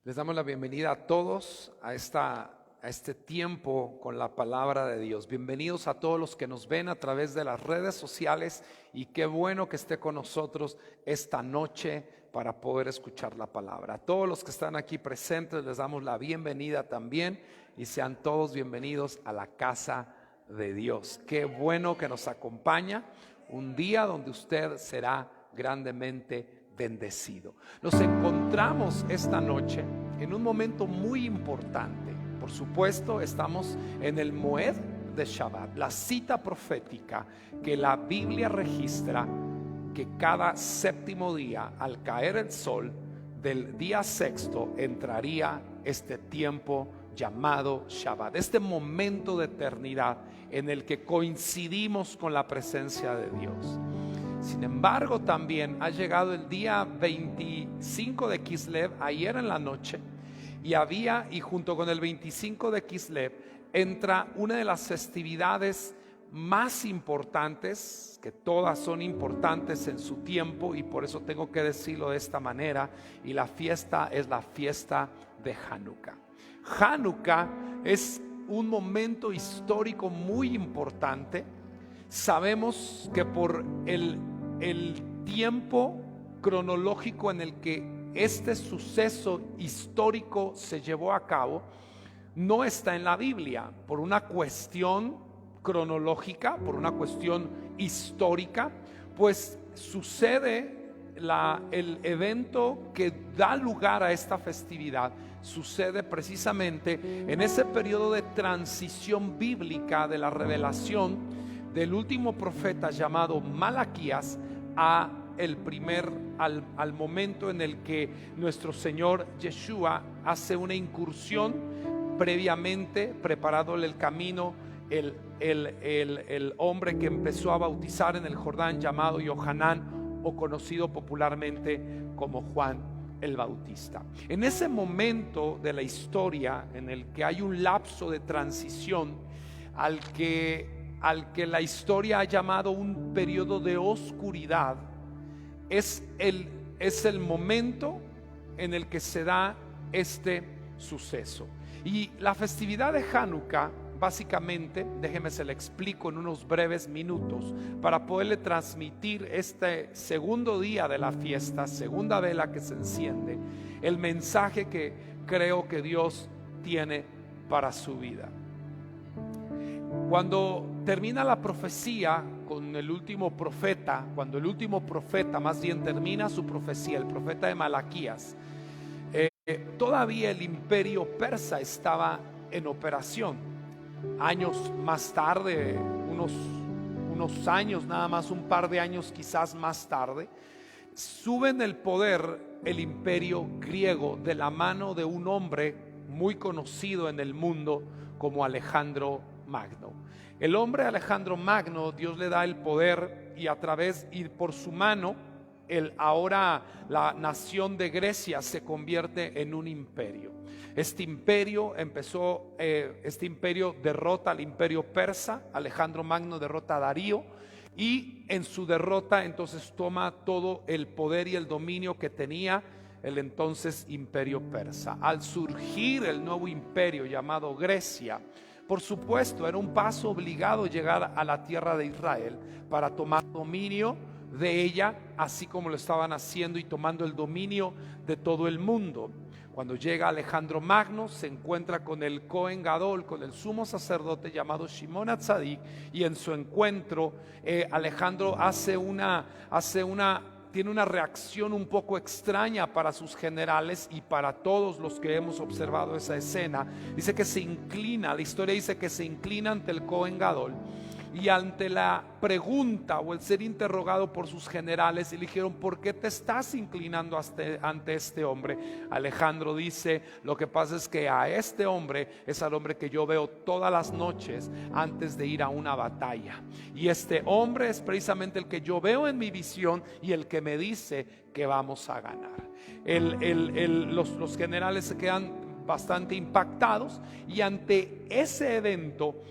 Les damos la bienvenida a todos a este tiempo con la palabra de Dios. Bienvenidos a todos los que nos ven a través de las redes sociales y qué bueno que esté con nosotros esta noche para poder escuchar la palabra. A todos los que están aquí presentes les damos la bienvenida también y sean todos bienvenidos a la casa de Dios. Qué bueno que nos acompaña un día donde usted será grandemente bendecido. Nos encontramos esta noche en un momento muy importante. Por supuesto, estamos en el Moed de Shabbat, la cita profética que la Biblia registra que cada séptimo día, al caer el sol del día sexto, entraría este tiempo llamado Shabbat, este momento de eternidad en el que coincidimos con la presencia de Dios. Sin embargo, también ha llegado el día 25 de Kislev, ayer en la noche, y junto con el 25 de Kislev entra una de las festividades más importantes, que todas son importantes en su tiempo, y por eso tengo que decirlo de esta manera, y la fiesta es la fiesta de Hanukkah. Hanukkah es un momento histórico muy importante. Sabemos que por el tiempo cronológico en el que este suceso histórico se llevó a cabo no está en la Biblia por una cuestión cronológica, por una cuestión histórica, pues sucede el evento que da lugar a esta festividad, sucede precisamente en ese periodo de transición bíblica de la revelación del último profeta llamado Malaquías al momento en el que nuestro Señor Yeshua hace una incursión, previamente preparándole el camino el hombre que empezó a bautizar en el Jordán llamado Yohanan, o conocido popularmente como Juan el Bautista. En ese momento de la historia en el que hay un lapso de transición al que la historia ha llamado un periodo de oscuridad, es el momento en el que se da este suceso. Y la festividad de Hanukkah, básicamente, déjeme se le explico en unos breves minutos para poderle transmitir este segundo día de la fiesta, segunda vela que se enciende, el mensaje que creo que Dios tiene para su vida. Cuando termina la profecía con el último profeta, cuando el último profeta más bien termina su profecía, el profeta de Malaquías, todavía el imperio persa estaba en operación. Años más tarde, unos años nada más, un par de años quizás más tarde, sube en el poder el imperio griego de la mano de un hombre muy conocido en el mundo como Alejandro Magno. El hombre Alejandro Magno, Dios le da el poder y por su mano ahora la nación de Grecia se convierte en un imperio. Este imperio derrota al imperio persa. Alejandro Magno derrota a Darío, y en su derrota entonces toma todo el poder y el dominio que tenía el entonces imperio persa. Al surgir el nuevo imperio llamado Grecia, por supuesto era un paso obligado llegar a la tierra de Israel para tomar dominio de ella, así como lo estaban haciendo y tomando el dominio de todo el mundo. Cuando llega Alejandro Magno, se encuentra con el Cohen Gadol, con el sumo sacerdote llamado Shimon HaTzadik, y en su encuentro Alejandro tiene una reacción un poco extraña para sus generales y para todos los que hemos observado esa escena. Dice que se inclina, la historia dice que se inclina ante el Cohen Gadol, y ante la pregunta o el ser interrogado por sus generales, y le dijeron: ¿por qué te estás inclinando ante este hombre? Alejandro dice: lo que pasa es que a este hombre es al hombre que yo veo todas las noches antes de ir a una batalla, y este hombre es precisamente el que yo veo en mi visión y el que me dice que vamos a ganar. Los generales se quedan bastante impactados, y ante ese evento,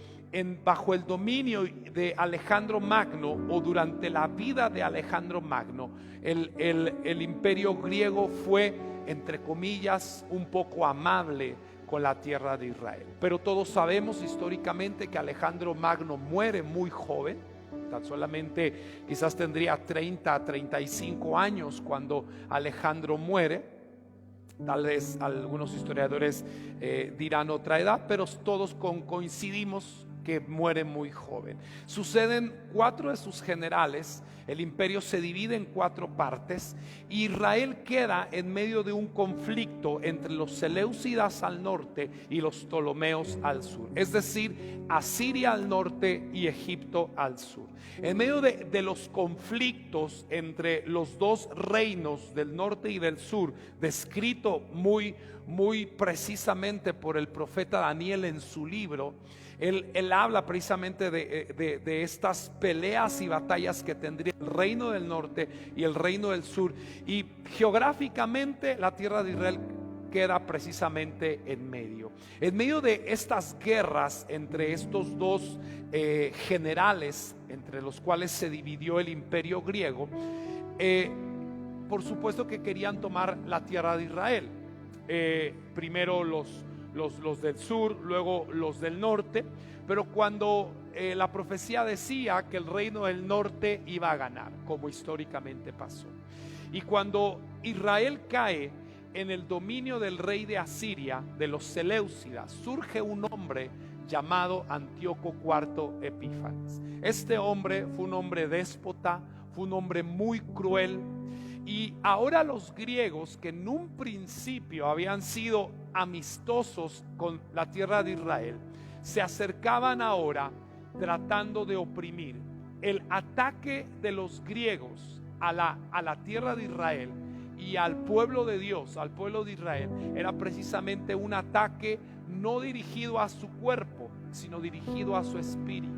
bajo el dominio de Alejandro Magno, o durante la vida de Alejandro Magno, el imperio griego fue entre comillas, un poco amable con la tierra de Israel. Pero todos sabemos históricamente que Alejandro Magno muere muy joven, tan solamente quizás tendría 30 a 35 años cuando Alejandro muere. Tal vez algunos historiadores dirán otra edad, pero todos coincidimos que muere muy joven. Suceden 4 de sus generales, el imperio se divide en 4 partes. Israel queda en medio de un conflicto entre los seleucidas al norte y los ptolomeos al sur, es decir, Asiria al norte y Egipto al sur. En medio de los conflictos entre los dos reinos del norte y del sur, descrito muy precisamente por el profeta Daniel en su libro, él habla precisamente de estas peleas y batallas que tendría el reino del norte y el reino del sur, y geográficamente la tierra de Israel queda precisamente en medio de estas guerras entre estos dos generales, entre los cuales se dividió el imperio griego. Por supuesto que querían tomar la tierra de Israel, primero los del sur, luego los del norte, pero cuando la profecía decía que el reino del norte iba a ganar, como históricamente pasó, y cuando Israel cae en el dominio del rey de Asiria, de los seleucidas, surge un hombre llamado Antíoco IV Epífanes. Este hombre fue un hombre déspota, fue un hombre muy cruel. Y ahora los griegos, que en un principio habían sido amistosos con la tierra de Israel, se acercaban ahora tratando de oprimir. El ataque de los griegos a la tierra de Israel y al pueblo de Dios, al pueblo de Israel, era precisamente un ataque no dirigido a su cuerpo, sino dirigido a su espíritu.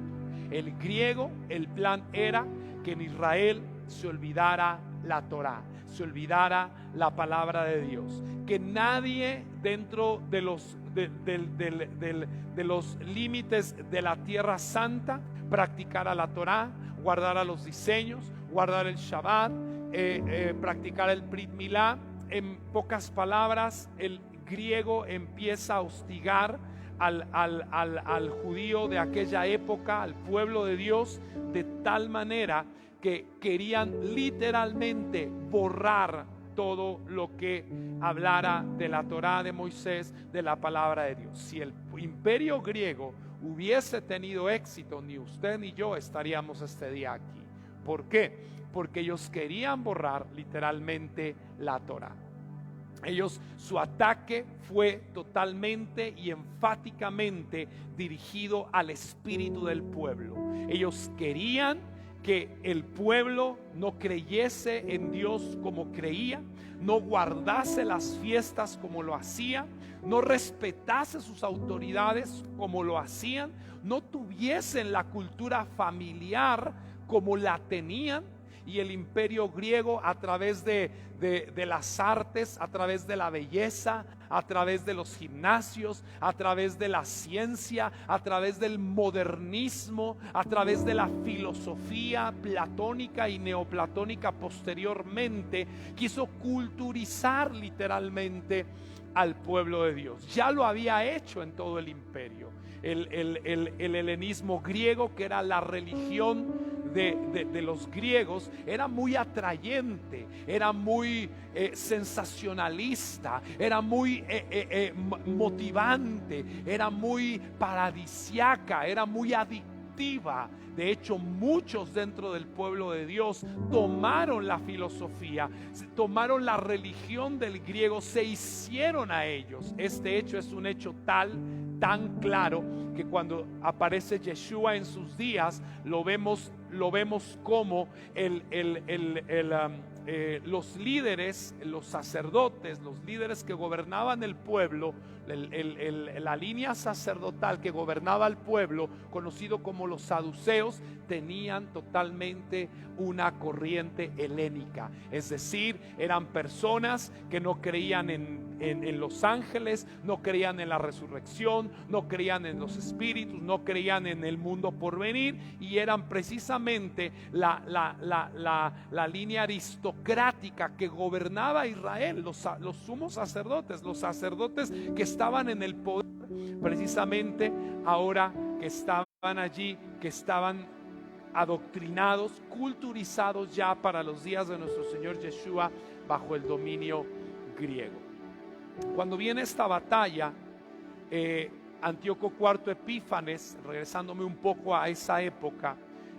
El griego, el plan era que en Israel se olvidara la Torá, se olvidara la palabra de Dios, que nadie dentro de los límites de la tierra santa practicara la Torá, guardara los diseños, guardar el Shabbat, practicar el Brit Milá. En pocas palabras, el griego empieza a hostigar al judío de aquella época, al pueblo de Dios, de tal manera que querían literalmente borrar todo lo que hablara de la Torá de Moisés, de la palabra de Dios. Si el imperio griego hubiese tenido éxito, ni usted ni yo estaríamos este día aquí. ¿Por qué? Porque ellos querían borrar literalmente la Torá. Su ataque fue totalmente y enfáticamente dirigido al espíritu del pueblo. Ellos querían que el pueblo no creyese en Dios como creía, no guardase las fiestas como lo hacía, no respetase sus autoridades como lo hacían, no tuviesen la cultura familiar como la tenían. Y el imperio griego, a través de las artes, a través de la belleza, a través de los gimnasios, a través de la ciencia, a través del modernismo, a través de la filosofía platónica y neoplatónica posteriormente, quiso culturizar literalmente al pueblo de Dios. Ya lo había hecho en todo el imperio. El helenismo griego, que era la religión de los griegos, era muy atrayente, era muy sensacionalista, era muy motivante, era muy paradisiaca, era muy adictiva. De hecho, muchos dentro del pueblo de Dios tomaron la filosofía, tomaron la religión del griego, se hicieron a ellos. Este hecho es un hecho tan claro que cuando aparece Yeshua en sus días, lo vemos como los líderes, los sacerdotes, los líderes que gobernaban el pueblo, la línea sacerdotal que gobernaba el pueblo, conocido como los saduceos, tenían totalmente una corriente helénica. Es decir, eran personas que no creían en en los ángeles, no creían en la resurrección, no creían en los espíritus, no creían en el mundo por venir, y eran precisamente la línea aristocrática que gobernaba a Israel, los sumos sacerdotes, los sacerdotes que estaban en el poder, precisamente ahora que estaban allí, que estaban adoctrinados, culturizados ya para los días de nuestro Señor Yeshua bajo el dominio griego. Cuando viene esta batalla, Antíoco IV Epífanes, regresándome un poco a esa época,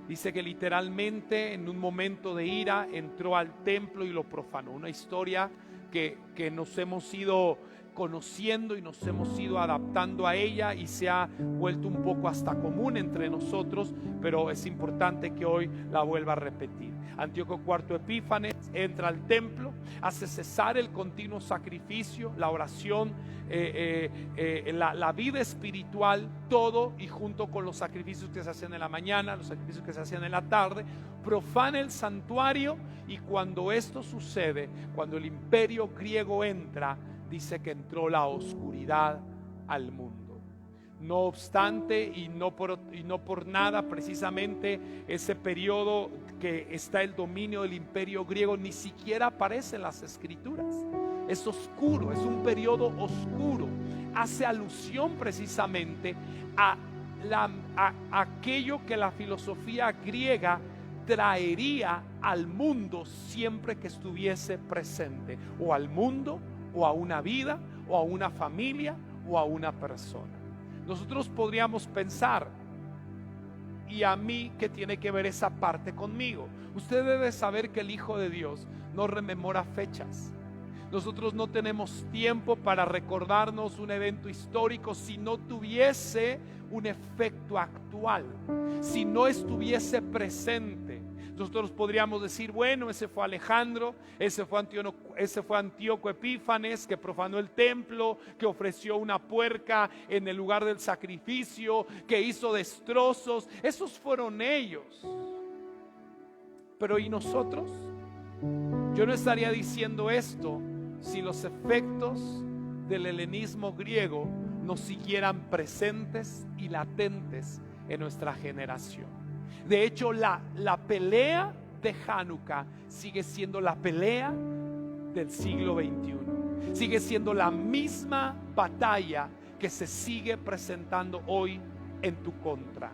dice que literalmente en un momento de ira entró al templo y lo profanó. Una historia que nos hemos ido conociendo y nos hemos ido adaptando a ella, y se ha vuelto un poco hasta común entre nosotros, pero es importante que hoy la vuelva a repetir. Antíoco IV Epífanes entra al templo, hace cesar el continuo sacrificio, la oración, la vida espiritual, todo, y junto con los sacrificios que se hacían en la mañana, los sacrificios que se hacían en la tarde, profana el santuario. Y cuando esto sucede, cuando el imperio griego entra, dice que entró la oscuridad al mundo. No obstante, y no por nada, precisamente ese periodo que está el dominio del imperio griego ni siquiera aparece en las escrituras. Es oscuro, es un periodo oscuro. Hace alusión precisamente a aquello que la filosofía griega traería al mundo siempre que estuviese presente, o al mundo, o a una vida, o a una familia, o a una persona. Nosotros podríamos pensar, ¿y a mí qué tiene que ver esa parte conmigo? Usted debe saber que el Hijo de Dios no rememora fechas. Nosotros no tenemos tiempo para recordarnos un evento histórico si no tuviese un efecto actual, si no estuviese presente. Nosotros podríamos decir, bueno, ese fue Alejandro, ese fue Antíoco Epífanes, que profanó el templo, que ofreció una puerca en el lugar del sacrificio, que hizo destrozos. Esos fueron ellos. Pero ¿y nosotros? Yo no estaría diciendo esto si los efectos del helenismo griego nos siguieran presentes y latentes en nuestra generación. De hecho, la pelea de Hanukkah sigue siendo la pelea del siglo XXI. Sigue siendo la misma batalla que se sigue presentando hoy en tu contra.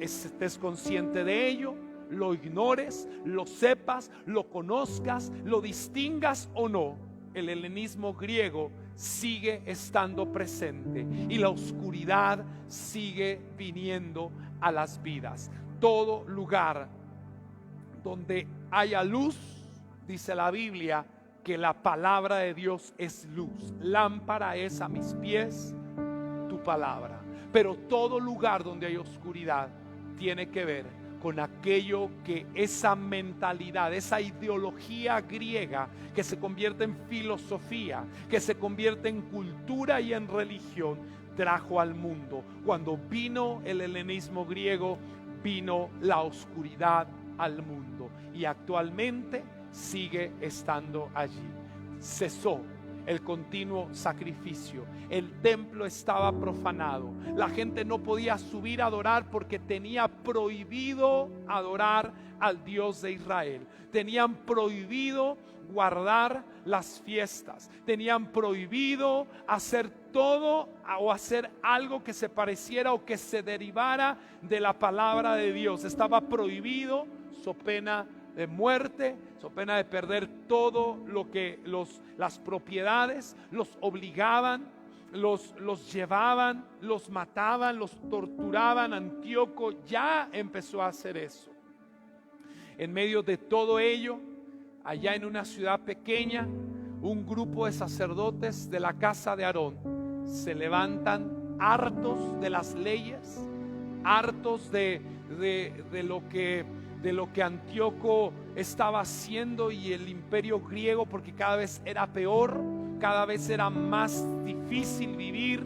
Estés consciente de ello, lo ignores, lo sepas, lo conozcas, lo distingas o no, el helenismo griego sigue estando presente y la oscuridad sigue viniendo a las vidas. Todo lugar donde haya luz, dice la Biblia, que la palabra de Dios es luz. Lámpara es a mis pies tu palabra. Pero todo lugar donde hay oscuridad tiene que ver con aquello que esa mentalidad, esa ideología griega que se convierte en filosofía, que se convierte en cultura y en religión, trajo al mundo. Cuando vino el helenismo griego, vino la oscuridad al mundo, y actualmente sigue estando allí. Cesó el continuo sacrificio, el templo estaba profanado, la gente no podía subir a adorar porque tenía prohibido adorar al Dios de Israel, tenían prohibido guardar las fiestas, tenían prohibido hacer todo o hacer algo que se pareciera o que se derivara de la palabra de Dios. Estaba prohibido, so pena de muerte, so pena de perder todo lo que las propiedades, los obligaban, los llevaban, los mataban, los torturaban. Antíoco ya empezó a hacer eso. En medio de todo ello, allá en una ciudad pequeña, un grupo de sacerdotes de la casa de Aarón se levantan hartos de las leyes, hartos de lo que Antíoco estaba haciendo y el imperio griego, porque cada vez era peor, cada vez era más difícil vivir,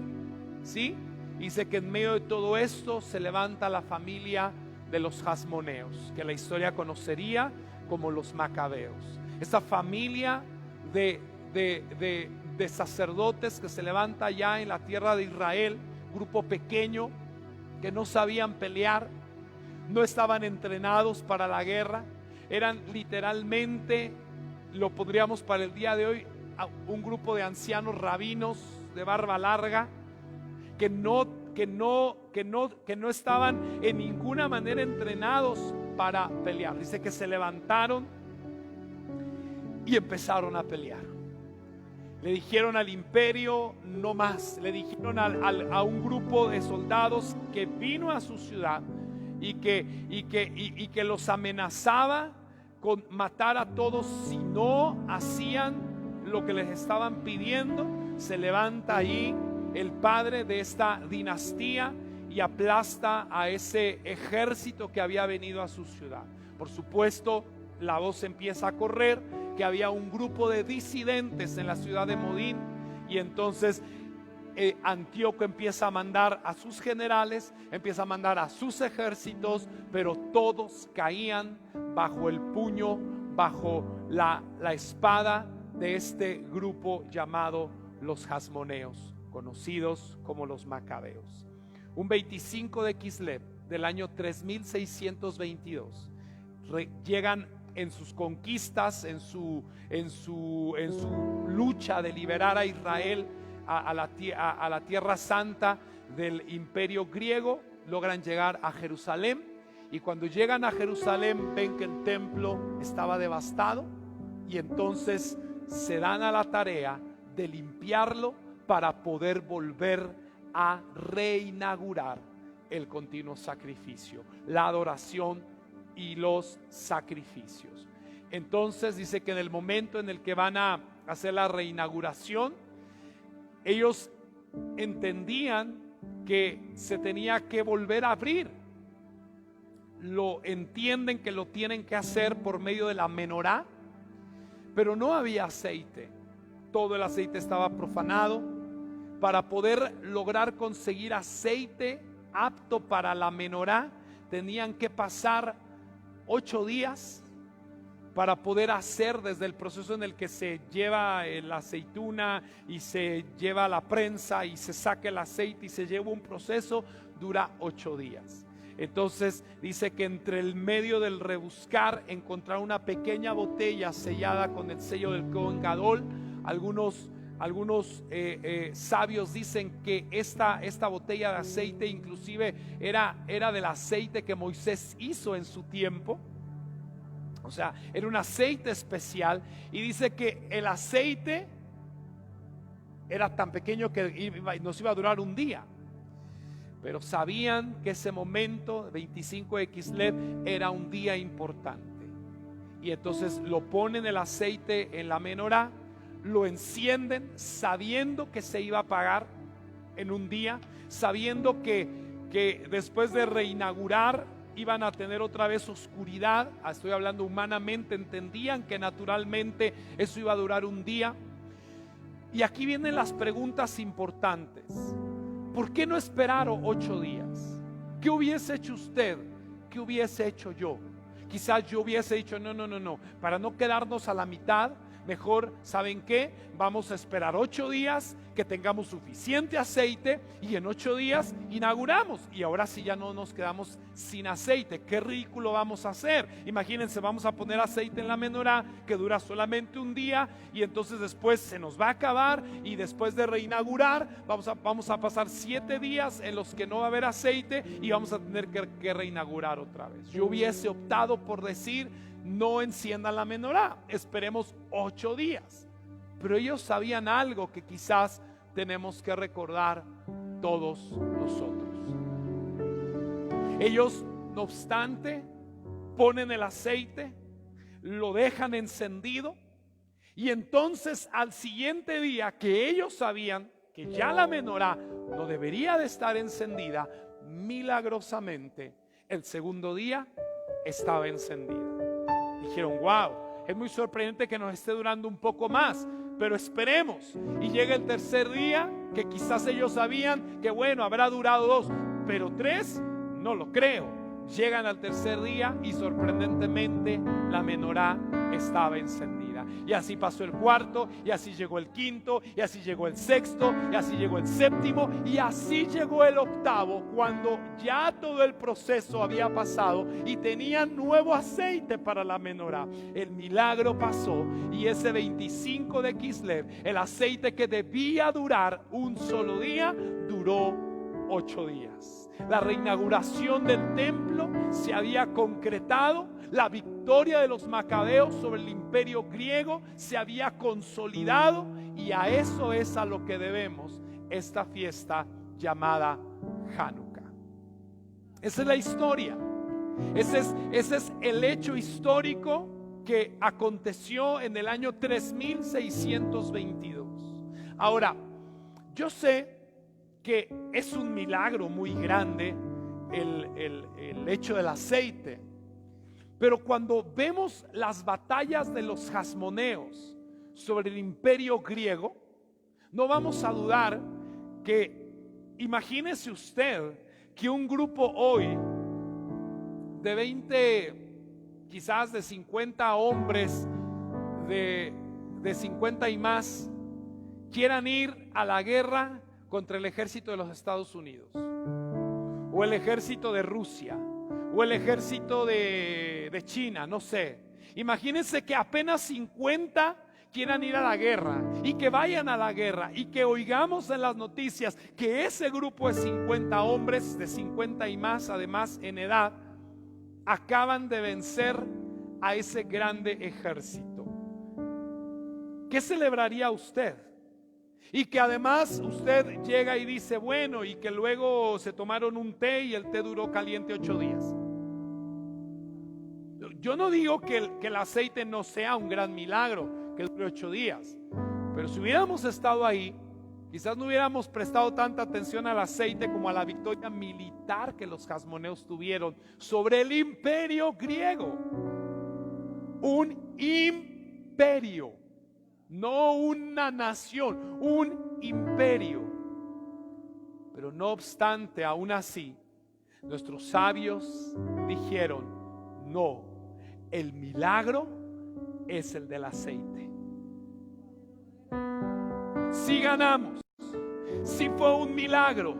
¿sí? Dice que en medio de todo esto se levanta la familia de los Hasmoneos, que la historia conocería como los Macabeos. Esta familia de de sacerdotes que se levanta allá en la tierra de Israel, grupo pequeño que no sabían pelear, no estaban entrenados para la guerra, eran literalmente, lo podríamos para el día de hoy, un grupo de ancianos rabinos de barba larga que no estaban en ninguna manera entrenados para pelear. Dice que se levantaron y empezaron a pelear. Le dijeron al imperio no más, le dijeron a un grupo de soldados que vino a su ciudad y que los amenazaba con matar a todos si no hacían lo que les estaban pidiendo. Se levanta ahí el padre de esta dinastía y aplasta a ese ejército que había venido a su ciudad. Por supuesto, la voz empieza a correr que había un grupo de disidentes en la ciudad de Modín, y entonces Antíoco empieza a mandar a sus generales, empieza a mandar a sus ejércitos, pero todos caían bajo el puño, bajo la espada de este grupo llamado los Hasmoneos, conocidos como los Macabeos. Un 25 de Kislev del año 3622 llegan en sus conquistas, en su lucha de liberar a Israel a la tierra santa del imperio griego, logran llegar a Jerusalén, y cuando llegan a Jerusalén ven que el templo estaba devastado, y entonces se dan a la tarea de limpiarlo para poder volver a reinaugurar el continuo sacrificio, la adoración y los sacrificios. Entonces dice que en el momento en el que van a hacer la reinauguración, ellos entendían que se tenía que volver a abrir. Lo entienden que lo tienen que hacer por medio de la menorá, pero no había aceite. Todo el aceite estaba profanado. Para poder lograr conseguir aceite apto para la menorá, tenían que pasar 8 días para poder hacer, desde el proceso en el que se lleva la aceituna y se lleva la prensa y se saca el aceite y se lleva un proceso, dura 8 días. Entonces dice que entre el medio del rebuscar encontrar una pequeña botella sellada con el sello del Cohen Gadol. Algunos sabios dicen que esta botella de aceite inclusive era del aceite que Moisés hizo en su tiempo. O sea, era un aceite especial, y dice que el aceite era tan pequeño que nos iba a durar un día. Pero sabían que ese momento, 25 de Kislev, era un día importante. Y entonces lo ponen el aceite en la menorá, lo encienden sabiendo que se iba a apagar en un día, sabiendo que después de reinaugurar iban a tener otra vez oscuridad. Estoy hablando humanamente, entendían que naturalmente eso iba a durar un día. Y aquí vienen las preguntas importantes. ¿Por qué no esperaron 8 días? ¿Qué hubiese hecho usted? ¿Qué hubiese hecho yo? Quizás yo hubiese dicho no, para no quedarnos a la mitad, mejor, ¿saben qué? Vamos a esperar 8 días, que tengamos suficiente aceite, y en 8 días inauguramos. Y ahora sí ya no nos quedamos sin aceite. Qué ridículo vamos a hacer. Imagínense, vamos a poner aceite en la menorá que dura solamente un día, y entonces después se nos va a acabar, y después de reinaugurar vamos a pasar 7 días en los que no va a haber aceite, y vamos a tener que reinaugurar otra vez. Yo hubiese optado por decir: no enciendan la menorá, esperemos 8 días. Pero ellos sabían algo que quizás tenemos que recordar todos nosotros. Ellos, no obstante, ponen el aceite, lo dejan encendido, y entonces al siguiente día, que ellos sabían que ya la menorá no debería de estar encendida, milagrosamente el segundo día estaba encendida. Dijeron: wow, es muy sorprendente que nos esté durando un poco más, pero esperemos. Y llega el tercer día, que quizás ellos sabían que bueno, habrá durado 2, pero 3 no lo creo. Llegan al tercer día y sorprendentemente la menorá estaba encendida. día. Y así pasó el cuarto, y así llegó el quinto, y así llegó el sexto, y así llegó el séptimo, y así llegó el octavo, cuando ya todo el proceso había pasado y tenían nuevo aceite para la menorá. El milagro pasó, y ese 25 de Kislev, el aceite que debía durar un solo día, duró 8 días. La reinauguración del templo se había concretado, la victoria de los macabeos sobre el imperio griego se había consolidado, y a eso es a lo que debemos esta fiesta llamada Hanukkah. Esa es la historia, ese es el hecho histórico que aconteció en el año 3622. Ahora, yo sé que es un milagro muy grande el hecho del aceite, pero cuando vemos las batallas de los jasmoneos sobre el imperio griego, no vamos a dudar que, imagínese usted que un grupo hoy de 20, quizás de 50 hombres, de 50 y más, quieran ir a la guerra contra el ejército de los Estados Unidos, o el ejército de Rusia, o el ejército de China, no sé. Imagínense que apenas 50 quieran ir a la guerra, y que vayan a la guerra, y que oigamos en las noticias que ese grupo de 50 hombres, de 50 y más, además en edad, acaban de vencer a ese grande ejército. ¿Qué celebraría usted? Y que además usted llega y dice, bueno, y que luego se tomaron un té y el té duró caliente 8 días. Yo no digo que el aceite no sea un gran milagro, que dure 8 días, pero si hubiéramos estado ahí, quizás no hubiéramos prestado tanta atención al aceite como a la victoria militar que los jasmoneos tuvieron sobre el imperio griego. Un imperio, no una nación, un imperio. Pero no obstante, aún así, nuestros sabios dijeron, no, el milagro es el del aceite. Sí ganamos, sí fue un milagro,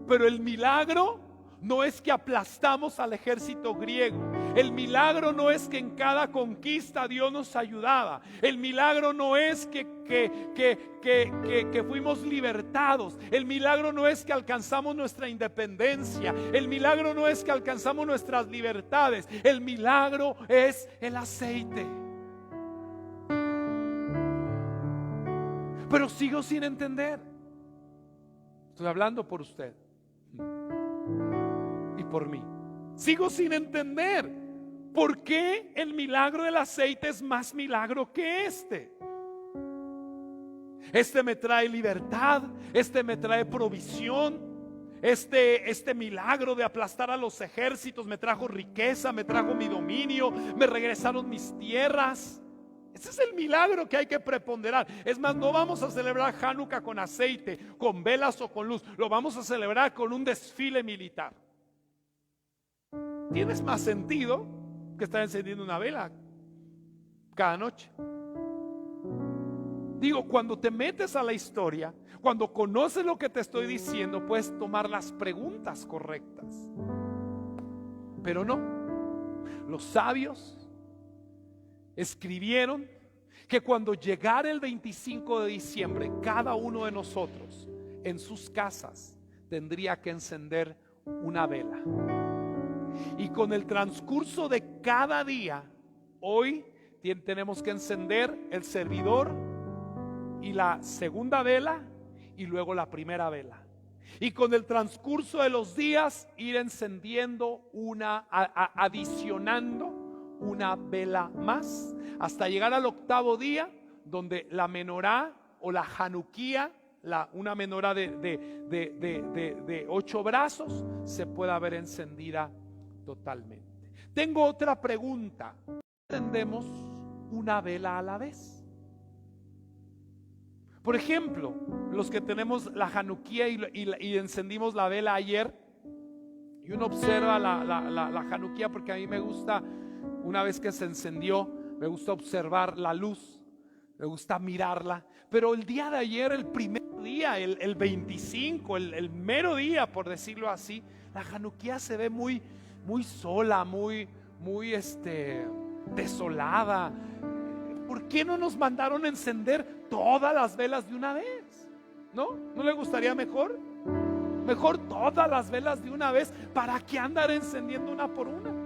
pero el milagro no es que aplastamos al ejército griego. El milagro no es que en cada conquista Dios nos ayudaba. El milagro no es que fuimos libertados. El milagro no es que alcanzamos nuestra independencia. El milagro no es que alcanzamos nuestras libertades. El milagro es el aceite. Pero sigo sin entender. Estoy hablando por usted y por mí. Sigo sin entender por qué el milagro del aceite es más milagro que este. Este me trae libertad, este me trae provisión, este milagro de aplastar a los ejércitos me trajo riqueza, me trajo mi dominio, me regresaron mis tierras. Ese es el milagro que hay que preponderar. Es más, no vamos a celebrar Hanukkah con aceite, con velas o con luz. Lo vamos a celebrar con un desfile militar. ¿Tienes más sentido que estar encendiendo una vela cada noche? Digo, cuando te metes a la historia, cuando conoces lo que te estoy diciendo, puedes tomar las preguntas correctas. Pero no. Los sabios escribieron que cuando llegara el 25 de diciembre, cada uno de nosotros en sus casas tendría que encender una vela. Y con el transcurso de cada día, hoy tenemos que encender el servidor y la segunda vela y luego la primera vela. Y con el transcurso de los días ir encendiendo adicionando una vela más hasta llegar al octavo día, donde la menorá o la Hanukkah, una menorá de 8 brazos, se pueda ver encendida totalmente. Tengo otra pregunta. ¿Encendemos una vela a la vez? Por ejemplo, los que tenemos la Hanukkah y encendimos la vela ayer, y uno observa la Hanukkah, porque a mí me gusta, una vez que se encendió, me gusta observar la luz, me gusta mirarla. Pero el día de ayer, el primer día, el 25, el mero día, por decirlo así, la Hanukkah se ve muy sola, muy desolada. ¿Por qué no nos mandaron a encender todas las velas de una vez? ¿No? ¿No le gustaría mejor? Mejor todas las velas de una vez. ¿Para qué andar encendiendo una por una?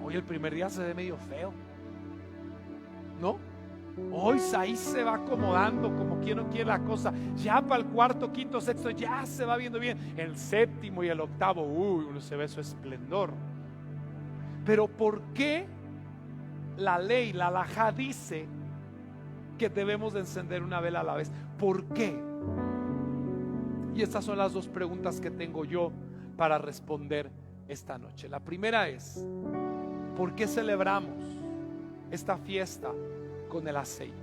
Hoy el primer día se ve medio feo, ¿no? Hoy ahí se va acomodando como quien no quiere la cosa. Ya para el cuarto, quinto, sexto ya se va viendo bien. El séptimo y el octavo, uno se ve su esplendor. Pero ¿por qué la ley, la halajá dice que debemos de encender una vela a la vez? ¿Por qué? Y estas son las dos preguntas que tengo yo para responder esta noche. La primera es: ¿por qué celebramos esta fiesta con el aceite?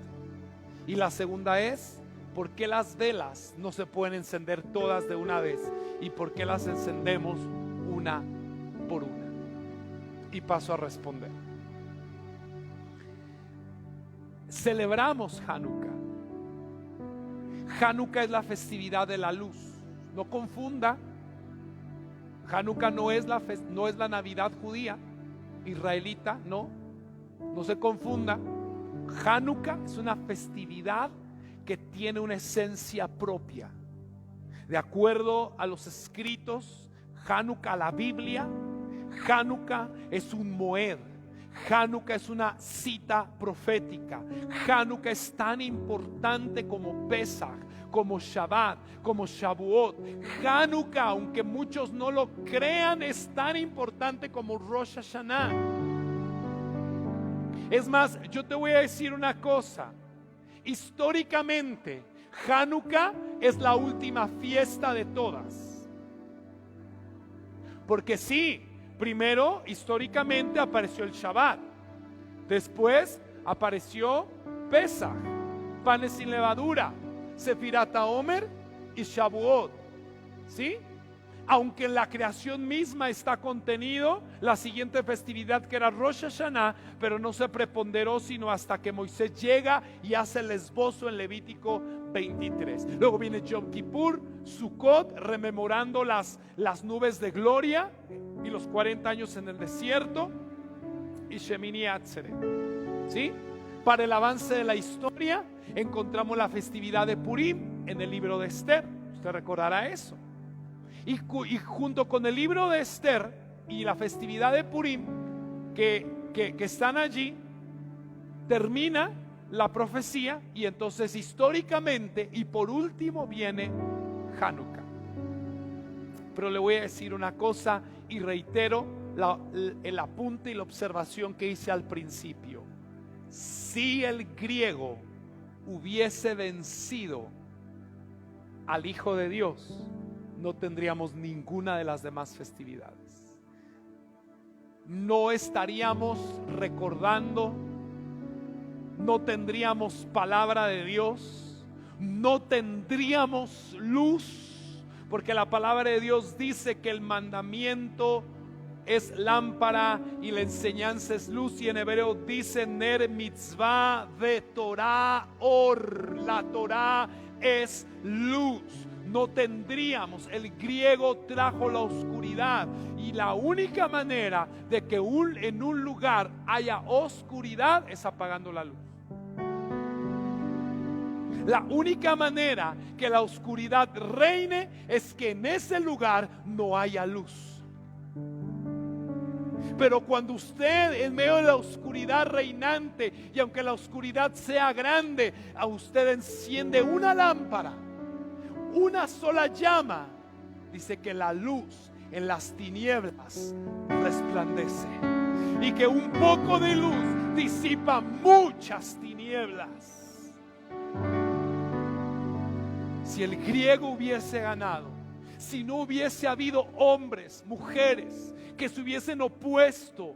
Y la segunda es: ¿por qué las velas no se pueden encender todas de una vez? ¿Y por qué las encendemos una por una? Y paso a responder. Celebramos Hanukkah. Hanukkah es la festividad de la luz. No confunda. Hanukkah no es la Navidad judía, israelita, no se confunda. Hanukkah es una festividad que tiene una esencia propia. De acuerdo a los escritos, Hanukkah, la Biblia, Hanukkah es un moed. Hanukkah es una cita profética. Hanukkah es tan importante como Pesach, como Shabbat, como Shavuot. Hanukkah, aunque muchos no lo crean, es tan importante como Rosh Hashanah. Es más, yo te voy a decir una cosa. Históricamente, Hanukkah es la última fiesta de todas. Porque sí, primero, históricamente apareció el Shabbat. Después apareció Pesach, panes sin levadura, Sefirat HaOmer y Shavuot. ¿Sí? Aunque en la creación misma está contenido la siguiente festividad, que era Rosh Hashanah, pero no se preponderó sino hasta que Moisés llega y hace el esbozo en Levítico 23. Luego viene Yom Kippur, Sukkot, rememorando las nubes de gloria y los 40 años en el desierto, y Shemini Atzeret. ¿Sí? Para el avance de la historia encontramos la festividad de Purim en el libro de Esther. Usted recordará eso. Y junto con el libro de Esther y la festividad de Purim que están allí, termina la profecía, y entonces históricamente y por último viene Hanukkah. Pero le voy a decir una cosa y reitero el apunte y la observación que hice al principio. Si el griego hubiese vencido al Hijo de Dios, no tendríamos ninguna de las demás festividades. No estaríamos recordando, no tendríamos palabra de Dios, no tendríamos luz, porque la palabra de Dios dice que el mandamiento es lámpara y la enseñanza es luz, y en hebreo dice ner mitzvah de Torah or. La Torah es luz. No tendríamos, el griego trajo la oscuridad, y la única manera de que en un lugar haya oscuridad es apagando la luz. La única manera que la oscuridad reine es que en ese lugar no haya luz. Pero cuando usted, en medio de la oscuridad reinante, y aunque la oscuridad sea grande, a usted enciende una lámpara, una sola llama, dice que la luz en las tinieblas resplandece, y que un poco de luz disipa muchas tinieblas. Si el griego hubiese ganado, si no hubiese habido hombres, mujeres que se hubiesen opuesto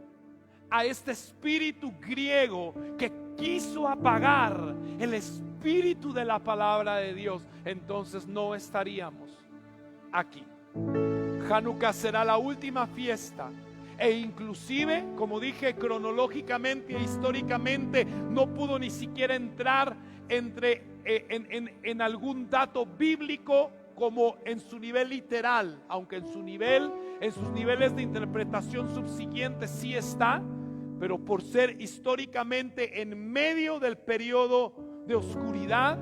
a este espíritu griego que quiso apagar el espíritu de la palabra de Dios, entonces no estaríamos aquí. Hanukkah será la última fiesta e inclusive, como dije, cronológicamente e históricamente no pudo ni siquiera entrar en algún dato bíblico como en su nivel literal, aunque en sus niveles de interpretación subsiguientes sí está, pero por ser históricamente en medio del periodo de oscuridad,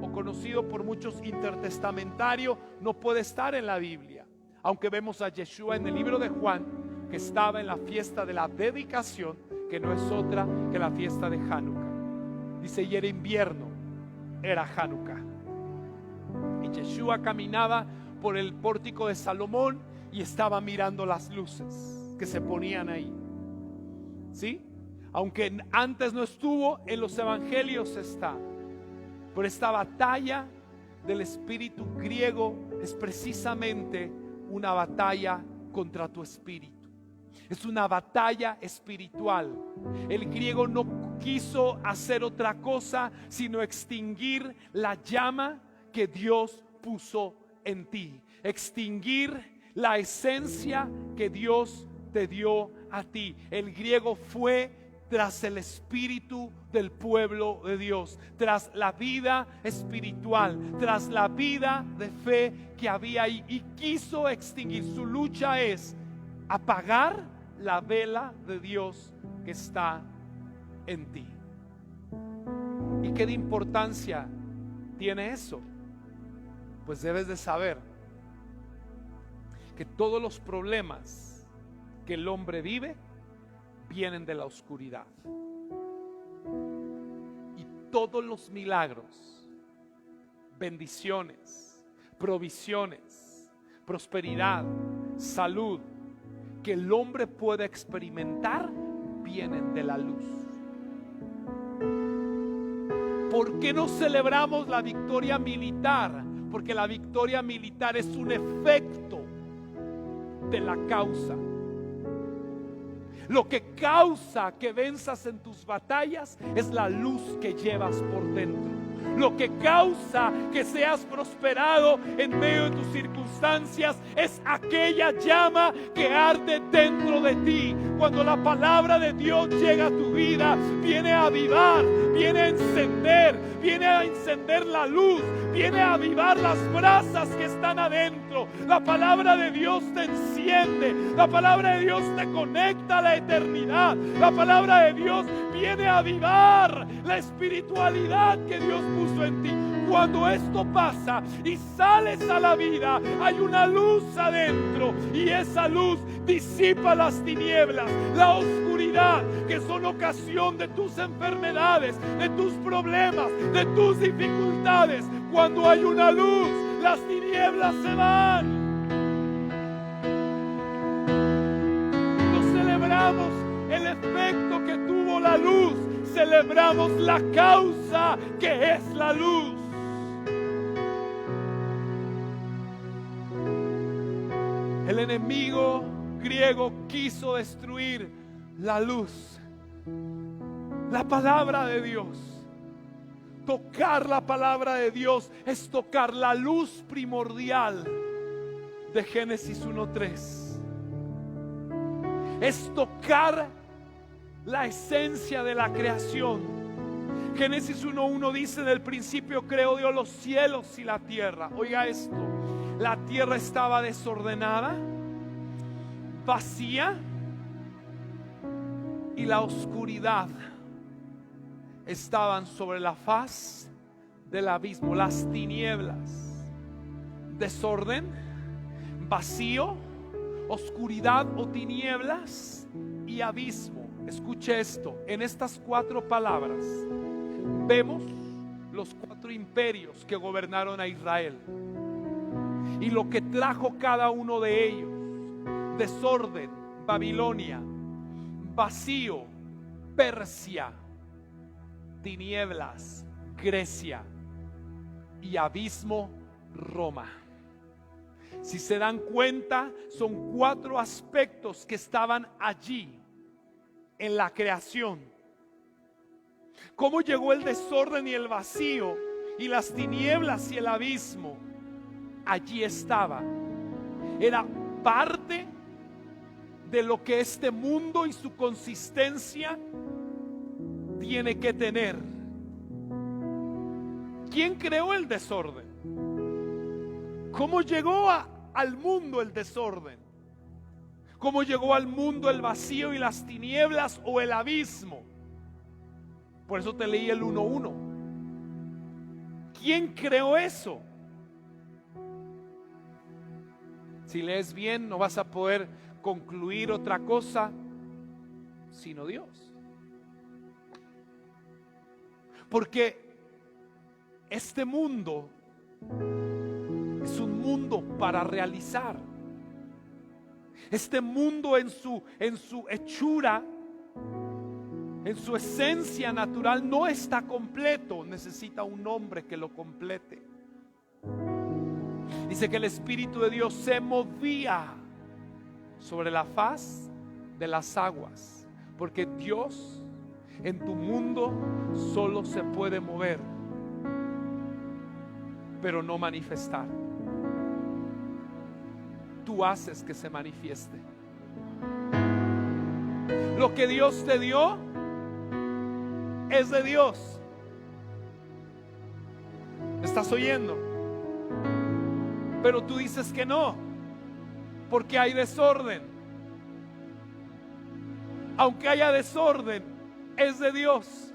o conocido por muchos intertestamentario, no puede estar en la Biblia. Aunque vemos a Yeshua en el libro de Juan, que estaba en la fiesta de la dedicación, que no es otra que la fiesta de Hanukkah. Dice, y era invierno, era Hanukkah. Y Yeshua caminaba por el pórtico de Salomón y estaba mirando las luces que se ponían ahí. ¿Sí? Aunque antes no estuvo, en los evangelios está. Pero esta batalla del espíritu griego es precisamente una batalla contra tu espíritu. Es una batalla espiritual. El griego no quiso hacer otra cosa sino extinguir la llama que Dios puso en ti. Extinguir la esencia que Dios te dio a ti. El griego fue tras el espíritu del pueblo de Dios, tras la vida espiritual, tras la vida de fe que había ahí, y quiso extinguir. Su lucha es apagar la vela de Dios que está en ti. ¿Y qué de importancia tiene eso? Pues debes de saber que todos los problemas que el hombre vive vienen de la oscuridad. Y todos los milagros, bendiciones, provisiones, prosperidad, salud que el hombre puede experimentar vienen de la luz. ¿Por qué no celebramos la victoria militar? Porque la victoria militar es un efecto de la causa. Lo que causa que venzas en tus batallas es la luz que llevas por dentro. Lo que causa que seas prosperado en medio de tus circunstancias es aquella llama que arde dentro de ti. Cuando la palabra de Dios llega a tu vida, viene a avivar, viene a encender la luz, viene a avivar las brasas que están adentro. La palabra de Dios te enciende, la palabra de Dios te conecta a la eternidad. La palabra de Dios viene a avivar la espiritualidad que Dios puso en ti. Cuando esto pasa y sales a la vida, hay una luz adentro, y esa luz disipa las tinieblas, la oscuridad, que son ocasión de tus enfermedades, de tus problemas, de tus dificultades. Cuando hay una luz, las tinieblas se van. No celebramos el efecto que tuvo la luz, celebramos la causa que es la luz. El enemigo griego quiso destruir la luz, la palabra de Dios. Tocar la palabra de Dios es tocar la luz primordial de Génesis 1:3. Es tocar la esencia de la creación. Génesis 1:1 dice: del principio creó Dios los cielos y la tierra. Oiga esto: la tierra estaba desordenada, vacía, y la oscuridad estaban sobre la faz del abismo. Las tinieblas, desorden, vacío, oscuridad o tinieblas y abismo. Escuche esto: en estas 4 palabras vemos los 4 imperios que gobernaron a Israel y lo que trajo cada uno de ellos: desorden, Babilonia; vacío, Persia; tinieblas, Grecia; y abismo, Roma. Si se dan cuenta, son 4 aspectos que estaban allí en la creación. ¿Cómo llegó el desorden y el vacío y las tinieblas y el abismo? Allí estaba. Era parte de lo que este mundo y su consistencia tiene que tener. ¿Quién creó el desorden? ¿Cómo llegó al mundo el desorden? ¿Cómo llegó al mundo el vacío y las tinieblas o el abismo? Por eso te leí el 1:1. ¿Quién creó eso? Si lees bien, no vas a poder concluir otra cosa sino Dios. Porque este mundo es un mundo para realizar. Este mundo en su hechura, en su esencia natural, no está completo. Necesita un hombre que lo complete. Dice que el Espíritu de Dios se movía sobre la faz de las aguas, porque Dios en tu mundo solo se puede mover, pero no manifestar. Tú haces que se manifieste. Lo que Dios te dio es de Dios. ¿Me estás oyendo? Pero tú dices que no, porque hay desorden. Aunque haya desorden, es de Dios.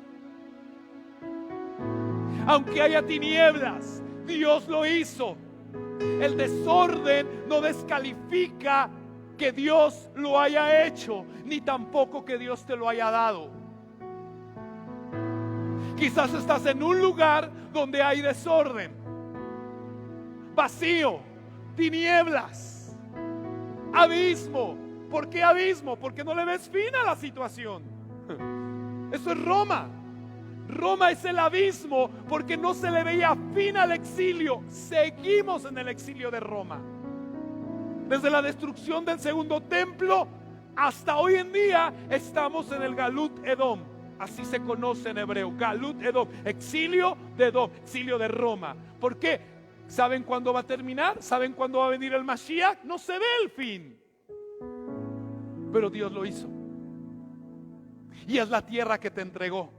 Aunque haya tinieblas, Dios lo hizo. El desorden no descalifica que Dios lo haya hecho, ni tampoco que Dios te lo haya dado. Quizás estás en un lugar donde hay desorden, vacío, tinieblas, abismo. ¿Por qué abismo? Porque no le ves fin a la situación. Eso es Roma. Roma es el abismo porque no se le veía fin al exilio. Seguimos en el exilio de Roma. Desde la destrucción del segundo templo hasta hoy en día estamos en el Galut Edom. Así se conoce en hebreo, Galut Edom, exilio de Edom, exilio de Roma. ¿Por qué? ¿Saben cuándo va a terminar? ¿Saben cuándo va a venir el Mashiach? No se ve el fin, pero Dios lo hizo. Y es la tierra que te entregó,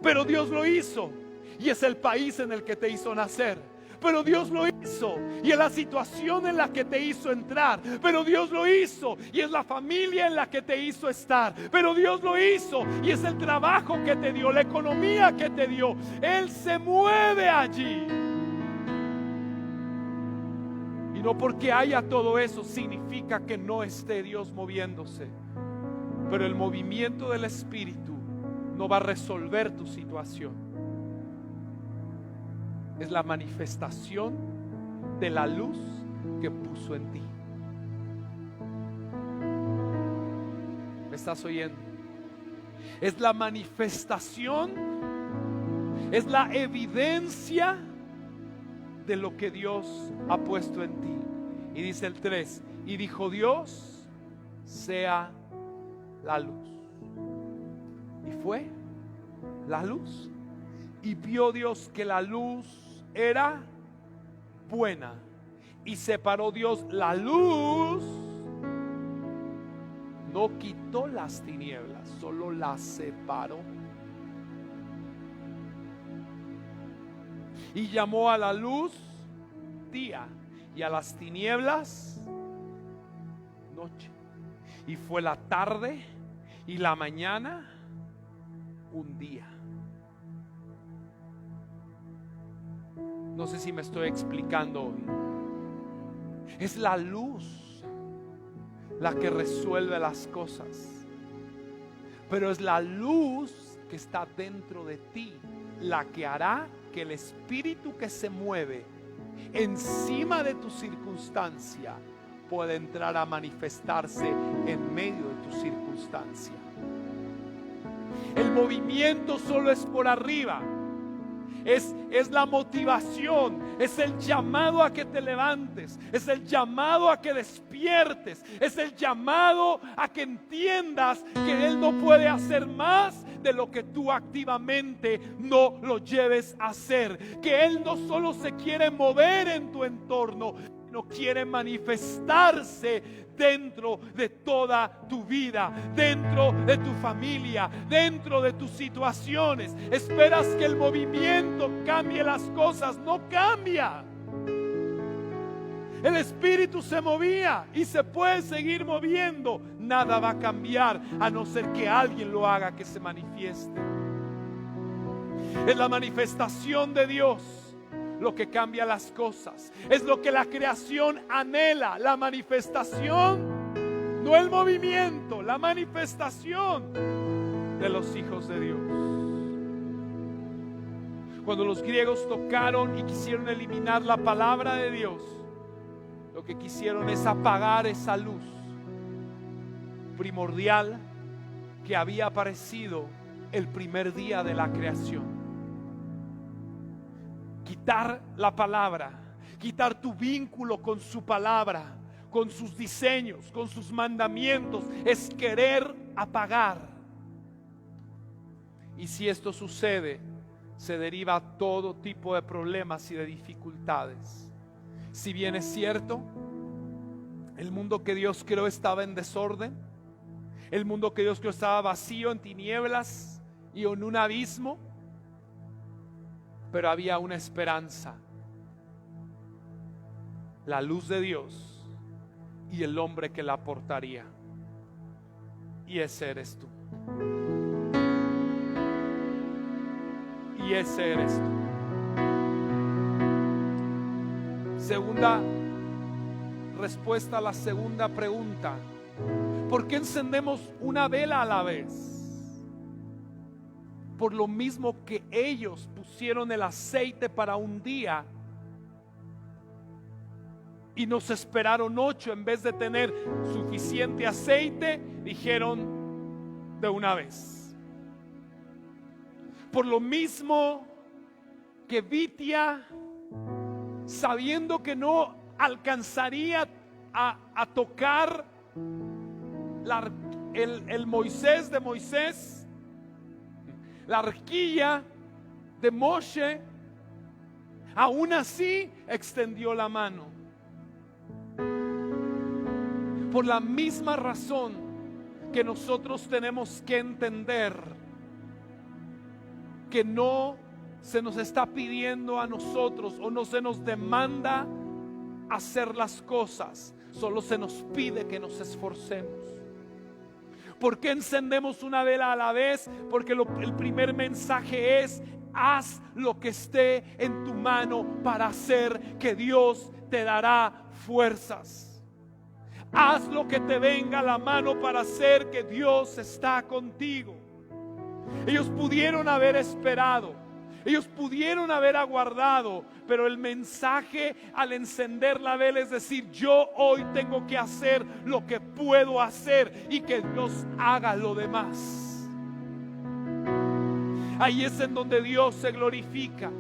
pero Dios lo hizo. Y es el país en el que te hizo nacer, pero Dios lo hizo. Y es la situación en la que te hizo entrar, pero Dios lo hizo. Y es la familia en la que te hizo estar, pero Dios lo hizo. Y es el trabajo que te dio, la economía que te dio. Él se mueve allí. Y no porque haya todo eso significa que no esté Dios moviéndose. Pero el movimiento del Espíritu no va a resolver tu situación. Es la manifestación de la luz que puso en ti. ¿Me estás oyendo? Es la manifestación, es la evidencia de lo que Dios ha puesto en ti. Y dice el 3: y dijo Dios, sea la luz. Y fue la luz. Y vio Dios que la luz era buena. Y separó Dios la luz. No quitó las tinieblas, solo las separó. Y llamó a la luz día, y a las tinieblas noche. Y fue la tarde y la mañana un día. No sé si me estoy explicando hoy. Es la luz la que resuelve las cosas, pero es la luz que está dentro de ti la que hará que el espíritu que se mueve encima de tu circunstancia pueda entrar a manifestarse en medio de tu circunstancia. El movimiento solo es por arriba. Es la motivación, es el llamado a que te levantes, es el llamado a que despiertes, es el llamado a que entiendas que Él no puede hacer más de lo que tú activamente no lo lleves a hacer, que Él no solo se quiere mover en tu entorno, no quiere manifestarse dentro de toda tu vida, dentro de tu familia, dentro de tus situaciones. Esperas que el movimiento cambie las cosas, no cambia. El Espíritu se movía y se puede seguir moviendo. Nada va a cambiar a no ser que alguien lo haga que se manifieste. Es la manifestación de Dios lo que cambia las cosas. Es lo que la creación anhela, la manifestación, no el movimiento, la manifestación de los hijos de Dios. Cuando los griegos tocaron y quisieron eliminar la palabra de Dios, lo que quisieron es apagar esa luz primordial que había aparecido el primer día de la creación. Quitar la palabra, quitar tu vínculo con su palabra, con sus diseños, con sus mandamientos, es querer apagar. Y si esto sucede, se deriva todo tipo de problemas y de dificultades. Si bien es cierto, el mundo que Dios creó estaba en desorden, el mundo que Dios creó estaba vacío, en tinieblas y en un abismo, pero había una esperanza: la luz de Dios y el hombre que la aportaría. Y ese eres tú. Y ese eres tú. Segunda respuesta a la segunda pregunta: ¿por qué encendemos una vela a la vez? Por lo mismo que ellos pusieron el aceite para un día y nos esperaron 8, en vez de tener suficiente aceite, dijeron de una vez. Por lo mismo que Vitia, sabiendo que no alcanzaría a tocar el Moisés de Moisés, la arquilla de Moshe, aún así extendió la mano. Por la misma razón que nosotros tenemos que entender que no se nos está pidiendo a nosotros o no se nos demanda hacer las cosas, solo se nos pide que nos esforcemos. ¿Por qué encendemos una vela a la vez? Porque el primer mensaje es: haz lo que esté en tu mano para hacer, que Dios te dará fuerzas. Haz lo que te venga a la mano para hacer, que Dios está contigo. Ellos pudieron haber esperado, ellos pudieron haber aguardado, pero el mensaje al encender la vela es decir: yo hoy tengo que hacer lo que puedo hacer y que Dios haga lo demás. Ahí es en donde Dios se glorifica.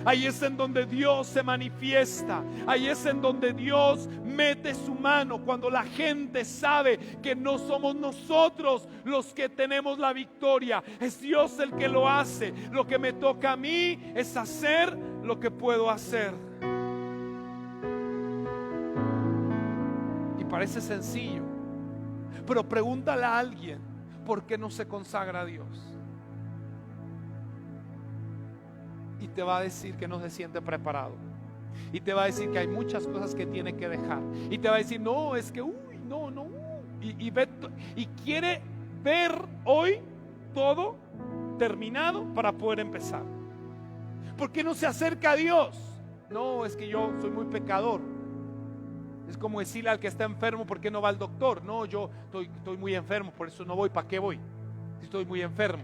Ahí es en donde Dios se manifiesta. Ahí es en donde Dios mete su mano. Cuando la gente sabe que no somos nosotros los que tenemos la victoria, es Dios el que lo hace. Lo que me toca a mí es hacer lo que puedo hacer. Y parece sencillo, pero pregúntale a alguien: ¿por qué no se consagra a Dios? Y te va a decir que no se siente preparado. Y te va a decir que hay muchas cosas que tiene que dejar. Y te va a decir: no, es que no. Y quiere ver hoy todo terminado para poder empezar. ¿Por qué no se acerca a Dios? No, es que yo soy muy pecador. Es como decirle al que está enfermo: ¿por qué no va al doctor? No, yo estoy muy enfermo, por eso no voy. ¿Para qué voy? Si estoy muy enfermo.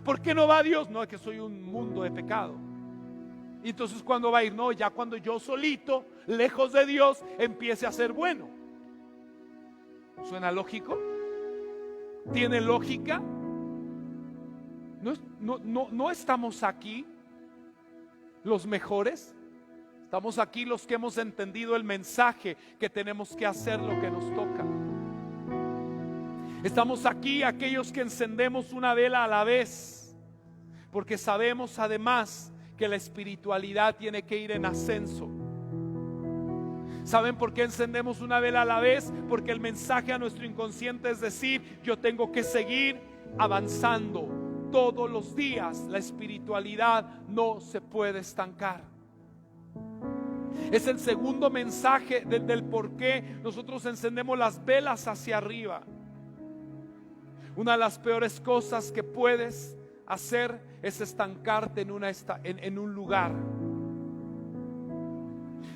¿Por qué no va Dios? No, es que soy un mundo de pecado. Y entonces, ¿cuándo va a ir? No, ya cuando yo solito, lejos de Dios, empiece a ser bueno. ¿Suena lógico? ¿Tiene lógica? No estamos aquí los mejores. Estamos aquí los que hemos entendido el mensaje, que tenemos que hacer lo que nos toca. Estamos aquí aquellos que encendemos una vela a la vez, porque sabemos además que la espiritualidad tiene que ir en ascenso. ¿Saben por qué encendemos una vela a la vez? Porque el mensaje a nuestro inconsciente es decir, yo tengo que seguir avanzando todos los días. La espiritualidad no se puede estancar. Es el segundo mensaje del por qué nosotros encendemos las velas hacia arriba. Una de las peores cosas que puedes hacer es estancarte en un lugar.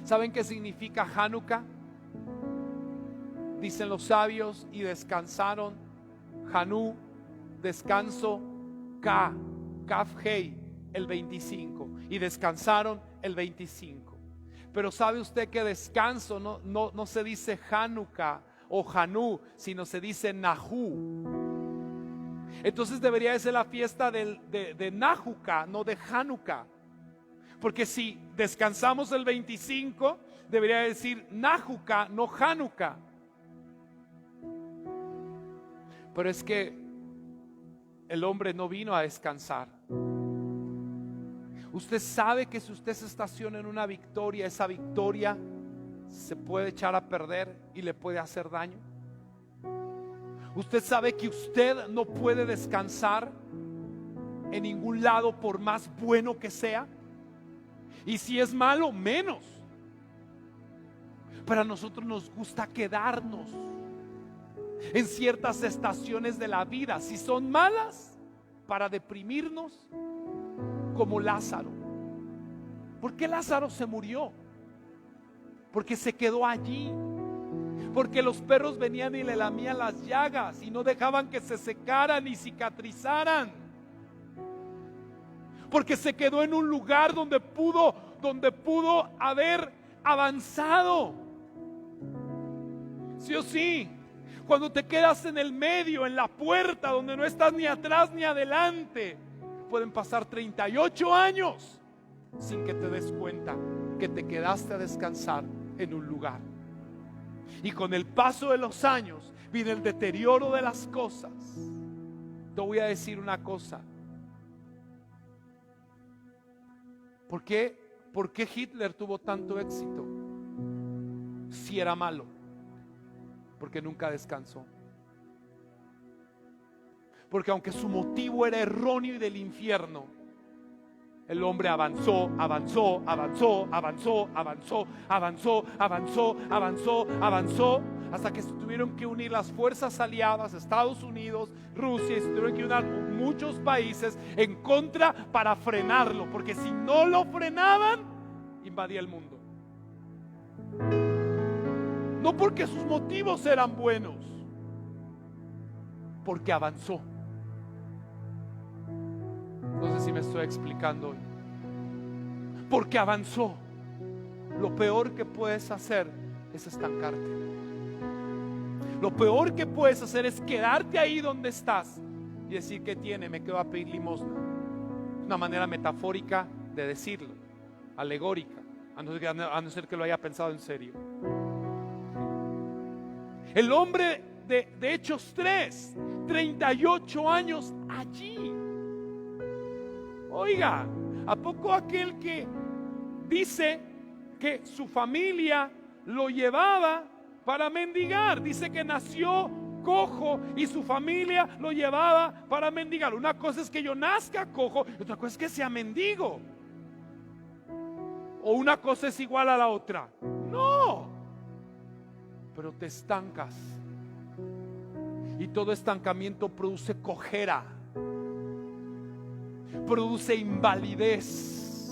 ¿Saben qué significa Hanukkah? Dicen los sabios, y descansaron. Hanú, descanso. Kaf Hei, el 25. Y descansaron el 25. Pero ¿sabe usted que descanso no se dice Hanukkah o Hanú, sino se dice Nahu? Entonces debería de ser la fiesta de Nahuka, no de Hanukkah. Porque si descansamos el 25, debería decir Nahuka, no Hanukkah. Pero es que el hombre no vino a descansar. Usted sabe que si usted se estaciona en una victoria, esa victoria se puede echar a perder y le puede hacer daño. Usted sabe que usted no puede descansar en ningún lado por más bueno que sea. Y si es malo, menos. Pero a nosotros nos gusta quedarnos en ciertas estaciones de la vida. Si son malas, para deprimirnos, como Lázaro. ¿Por qué Lázaro se murió? Porque se quedó allí. Porque los perros venían y le lamían las llagas y no dejaban que se secaran y cicatrizaran. Porque se quedó en un lugar donde pudo haber avanzado. Sí o sí. Cuando te quedas en el medio, en la puerta, donde no estás ni atrás ni adelante, pueden pasar 38 años sin que te des cuenta que te quedaste a descansar en un lugar. Y con el paso de los años viene el deterioro de las cosas. Te voy a decir una cosa. ¿Por qué Hitler tuvo tanto éxito? Si era malo. Porque nunca descansó. Porque aunque su motivo era erróneo y del infierno, el hombre avanzó, hasta que se tuvieron que unir las fuerzas aliadas, Estados Unidos, Rusia, y se tuvieron que unir muchos países en contra para frenarlo, porque si no lo frenaban, invadía el mundo. No porque sus motivos eran buenos, porque avanzó. No sé si me estoy explicando hoy. Porque avanzó. Lo peor que puedes hacer es estancarte. Lo peor que puedes hacer es quedarte ahí donde estás y decir, ¿qué tiene? Me quedo a pedir limosna. Una manera metafórica de decirlo, alegórica, a no ser que lo haya pensado en serio. El hombre de Hechos 3, 38 años allí. Oiga, ¿a poco aquel que dice que su familia lo llevaba para mendigar? Dice que nació cojo y su familia lo llevaba para mendigar. Una cosa es que yo nazca cojo y otra cosa es que sea mendigo. O una cosa es igual a la otra. No. Pero te estancas. Y todo estancamiento produce cojera. Produce invalidez.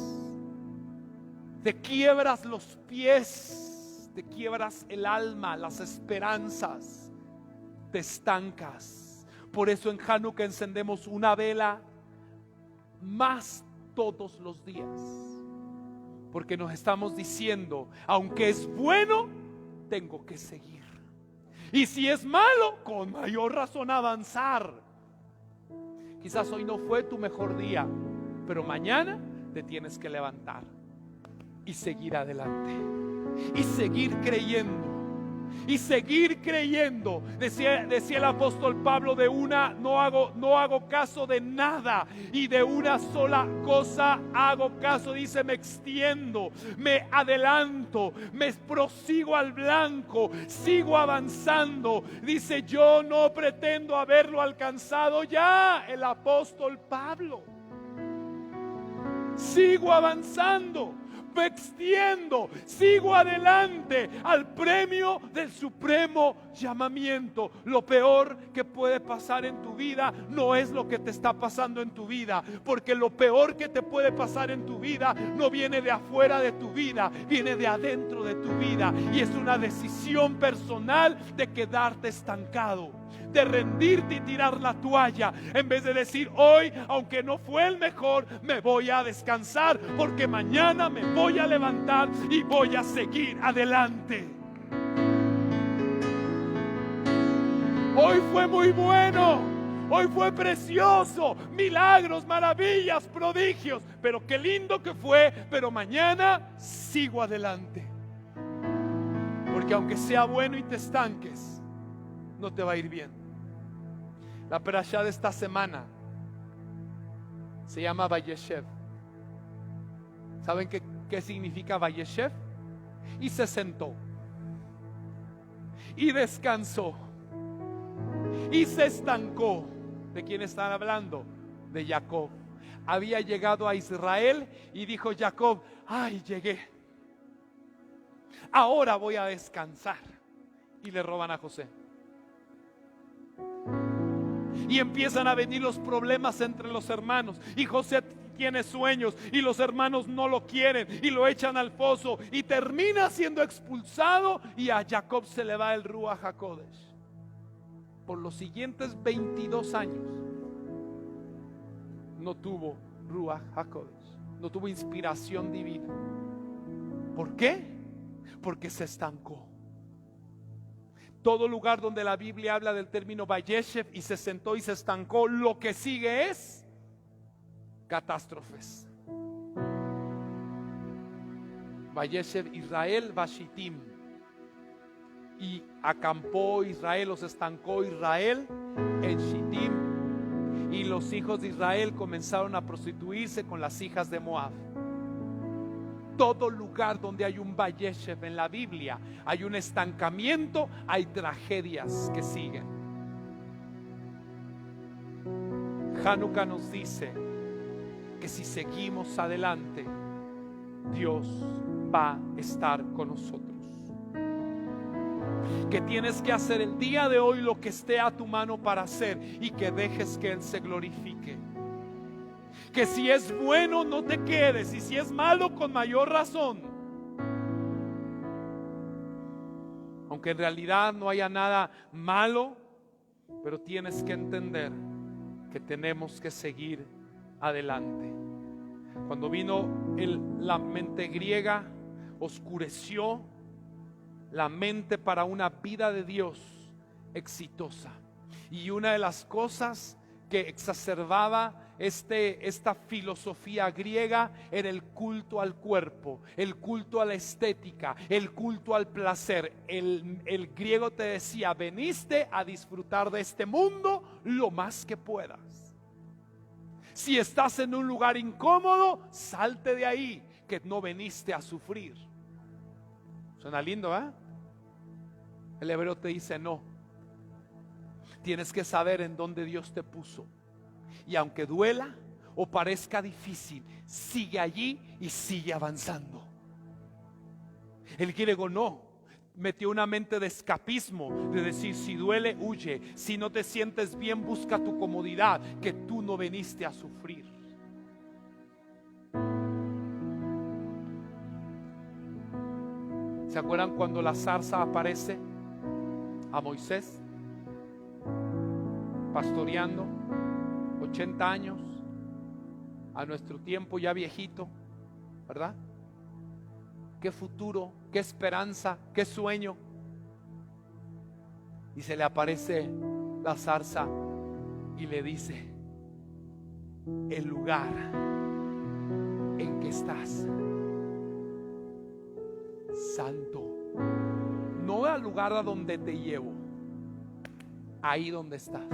Te quiebras los pies, te quiebras el alma, las esperanzas, te estancas. Por eso en Hanukkah encendemos una vela más todos los días, porque nos estamos diciendo, aunque es bueno, tengo que seguir, y si es malo, con mayor razón avanzar. Quizás hoy no fue tu mejor día, pero mañana te tienes que levantar y seguir adelante y seguir creyendo, y seguir creyendo. Decía el apóstol Pablo, no hago caso de nada, y de una sola cosa hago caso. Dice, me extiendo, me adelanto, me prosigo al blanco, sigo avanzando. Dice, yo no pretendo haberlo alcanzado ya. El apóstol Pablo, sigo avanzando, me extiendo, sigo adelante al premio del supremo llamamiento. Lo peor que puede pasar en tu vida no es lo que te está pasando en tu vida, porque lo peor que te puede pasar en tu vida no viene de afuera de tu vida, viene de adentro de tu vida, y es una decisión personal de quedarte estancado, de rendirte y tirar la toalla, en vez de decir, hoy, aunque no fue el mejor, me voy a descansar, porque mañana me voy a levantar y voy a seguir adelante. Hoy fue muy bueno, hoy fue precioso, milagros, maravillas, prodigios, pero qué lindo que fue, pero mañana sigo adelante, porque aunque sea bueno y te estanques, no te va a ir bien. La perashá de esta semana se llama Vayeshev. ¿Saben qué significa Vayeshev? Y se sentó, y descansó, y se estancó. ¿De quién están hablando? De Jacob. Había llegado a Israel y dijo Jacob, ay, llegué, ahora voy a descansar. Y le roban a José. Y empiezan a venir los problemas entre los hermanos, y José tiene sueños y los hermanos no lo quieren y lo echan al foso y termina siendo expulsado, y a Jacob se le va el Ruach HaKodesh. Por los siguientes 22 años no tuvo Ruach HaKodesh, no tuvo inspiración divina. ¿Por qué? Porque se estancó. Todo lugar donde la Biblia habla del término Vayeshev y se sentó y se estancó, lo que sigue es catástrofes. Vayeshev Israel Vashitim, y acampó Israel, o se estancó Israel en Shittim, y los hijos de Israel comenzaron a prostituirse con las hijas de Moab. Todo lugar donde hay un Vayeshev en la Biblia, hay un estancamiento, hay tragedias que siguen. Hanukkah nos dice que si seguimos adelante, Dios va a estar con nosotros. Que tienes que hacer el día de hoy lo que esté a tu mano para hacer, y que dejes que Él se glorifique. Que si es bueno no te quedes, y si es malo con mayor razón. Aunque en realidad no haya nada malo, pero tienes que entender que tenemos que seguir adelante. Cuando vino la mente griega, oscureció la mente para una vida de Dios exitosa. Y una de las cosas que exacerbaba esta filosofía griega era el culto al cuerpo, el culto a la estética, el culto al placer. El griego te decía, veniste a disfrutar de este mundo lo más que puedas. Si estás en un lugar incómodo, salte de ahí, que no veniste a sufrir. Suena lindo, ¿eh? El hebreo te dice no. Tienes que saber en dónde Dios te puso. Y aunque duela o parezca difícil, sigue allí y sigue avanzando. El griego no, metió una mente de escapismo, de decir, si duele, huye, si no te sientes bien, busca tu comodidad, que tú no veniste a sufrir. ¿Se acuerdan cuando la zarza aparece a Moisés pastoreando? 80 años, a nuestro tiempo ya viejito, ¿verdad? Qué futuro, qué esperanza, qué sueño. Y se le aparece la zarza y le dice, el lugar en que estás, santo. No cada lugar a donde te llevo, ahí donde estás.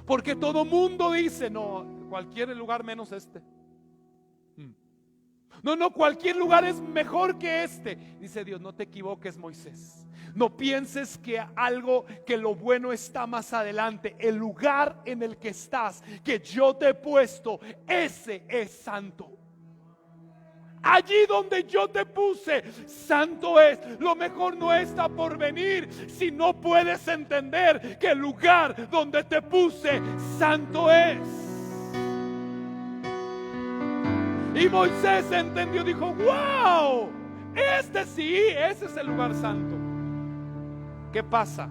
Porque todo mundo dice, no, cualquier lugar menos este. No, cualquier lugar es mejor que este. Dice Dios, no te equivoques, Moisés. No pienses que lo bueno está más adelante. El lugar en el que estás, que yo te he puesto, ese es santo. Allí donde yo te puse, santo es. Lo mejor no está por venir, si no puedes entender que el lugar donde te puse, santo es. Y Moisés entendió, dijo, wow, ese es el lugar santo. ¿Qué pasa?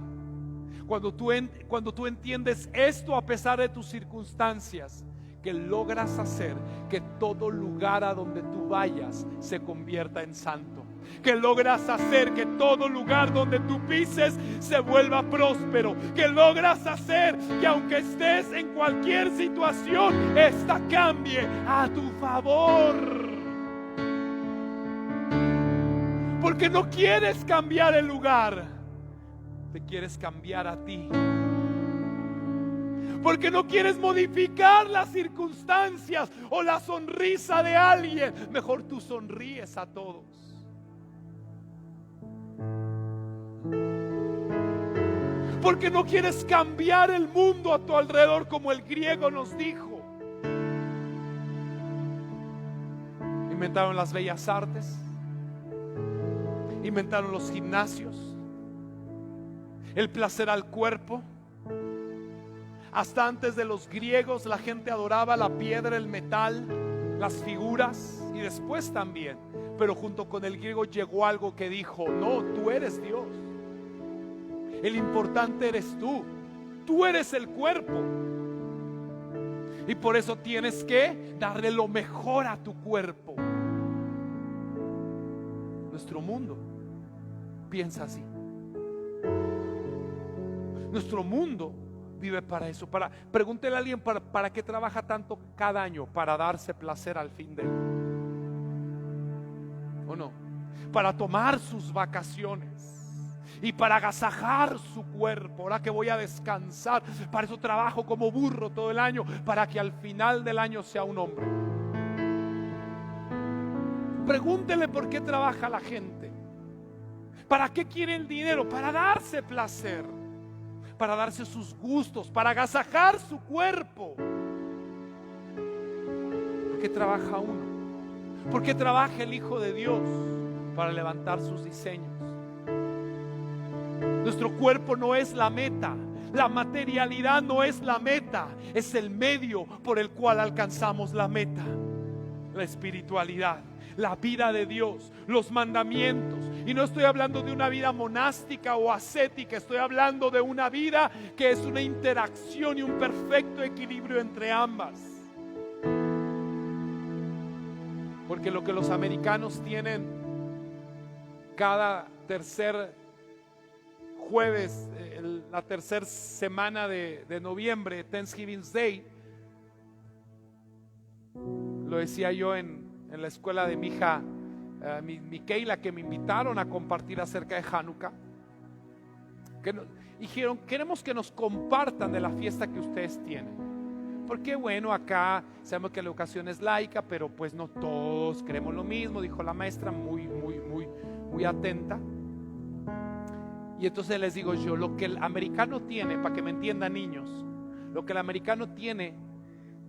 Cuando tú entiendes esto a pesar de tus circunstancias, que logras hacer que todo lugar a donde tú vayas se convierta en santo. Que logras hacer que todo lugar donde tú pises se vuelva próspero. Que logras hacer que aunque estés en cualquier situación, esta cambie a tu favor. Porque no quieres cambiar el lugar, te quieres cambiar a ti. Porque no quieres modificar las circunstancias o la sonrisa de alguien. Mejor tú sonríes a todos. Porque no quieres cambiar el mundo a tu alrededor, como el griego nos dijo. Inventaron las bellas artes, inventaron los gimnasios, el placer al cuerpo. Hasta antes de los griegos la gente adoraba la piedra, el metal, las figuras, y después también. Pero junto con el griego llegó algo que dijo, no, tú eres Dios. El importante eres tú. Tú eres el cuerpo. Y por eso tienes que darle lo mejor a tu cuerpo. Nuestro mundo piensa así. Nuestro mundo vive para eso. Pregúntele a alguien para qué trabaja tanto cada año. Para darse placer al fin de él, ¿o no? Para tomar sus vacaciones y para agasajar su cuerpo. Ahora que voy a descansar, para eso trabajo como burro todo el año, para que al final del año sea un hombre. Pregúntele por qué trabaja la gente. ¿Para qué quiere el dinero? Para darse placer, para darse sus gustos, para agasajar su cuerpo. ¿Por qué trabaja uno? ¿Por qué trabaja el Hijo de Dios? Para levantar sus diseños. Nuestro cuerpo no es la meta. La materialidad no es la meta. Es el medio por el cual alcanzamos la meta. La espiritualidad, la vida de Dios, los mandamientos. Y no estoy hablando de una vida monástica o ascética. Estoy hablando de una vida que es una interacción y un perfecto equilibrio entre ambas. Porque lo que los americanos tienen cada tercer jueves, la tercera semana de noviembre, Thanksgiving Day, lo decía yo en la escuela de mi hija Micaela, que me invitaron a compartir acerca de Hanukkah, que dijeron, queremos que nos compartan de la fiesta que ustedes tienen, porque bueno, acá sabemos que la educación es laica, pero pues no todos creemos lo mismo, dijo la maestra muy atenta. Y entonces les digo yo, lo que el americano tiene, para que me entiendan niños, lo que el americano tiene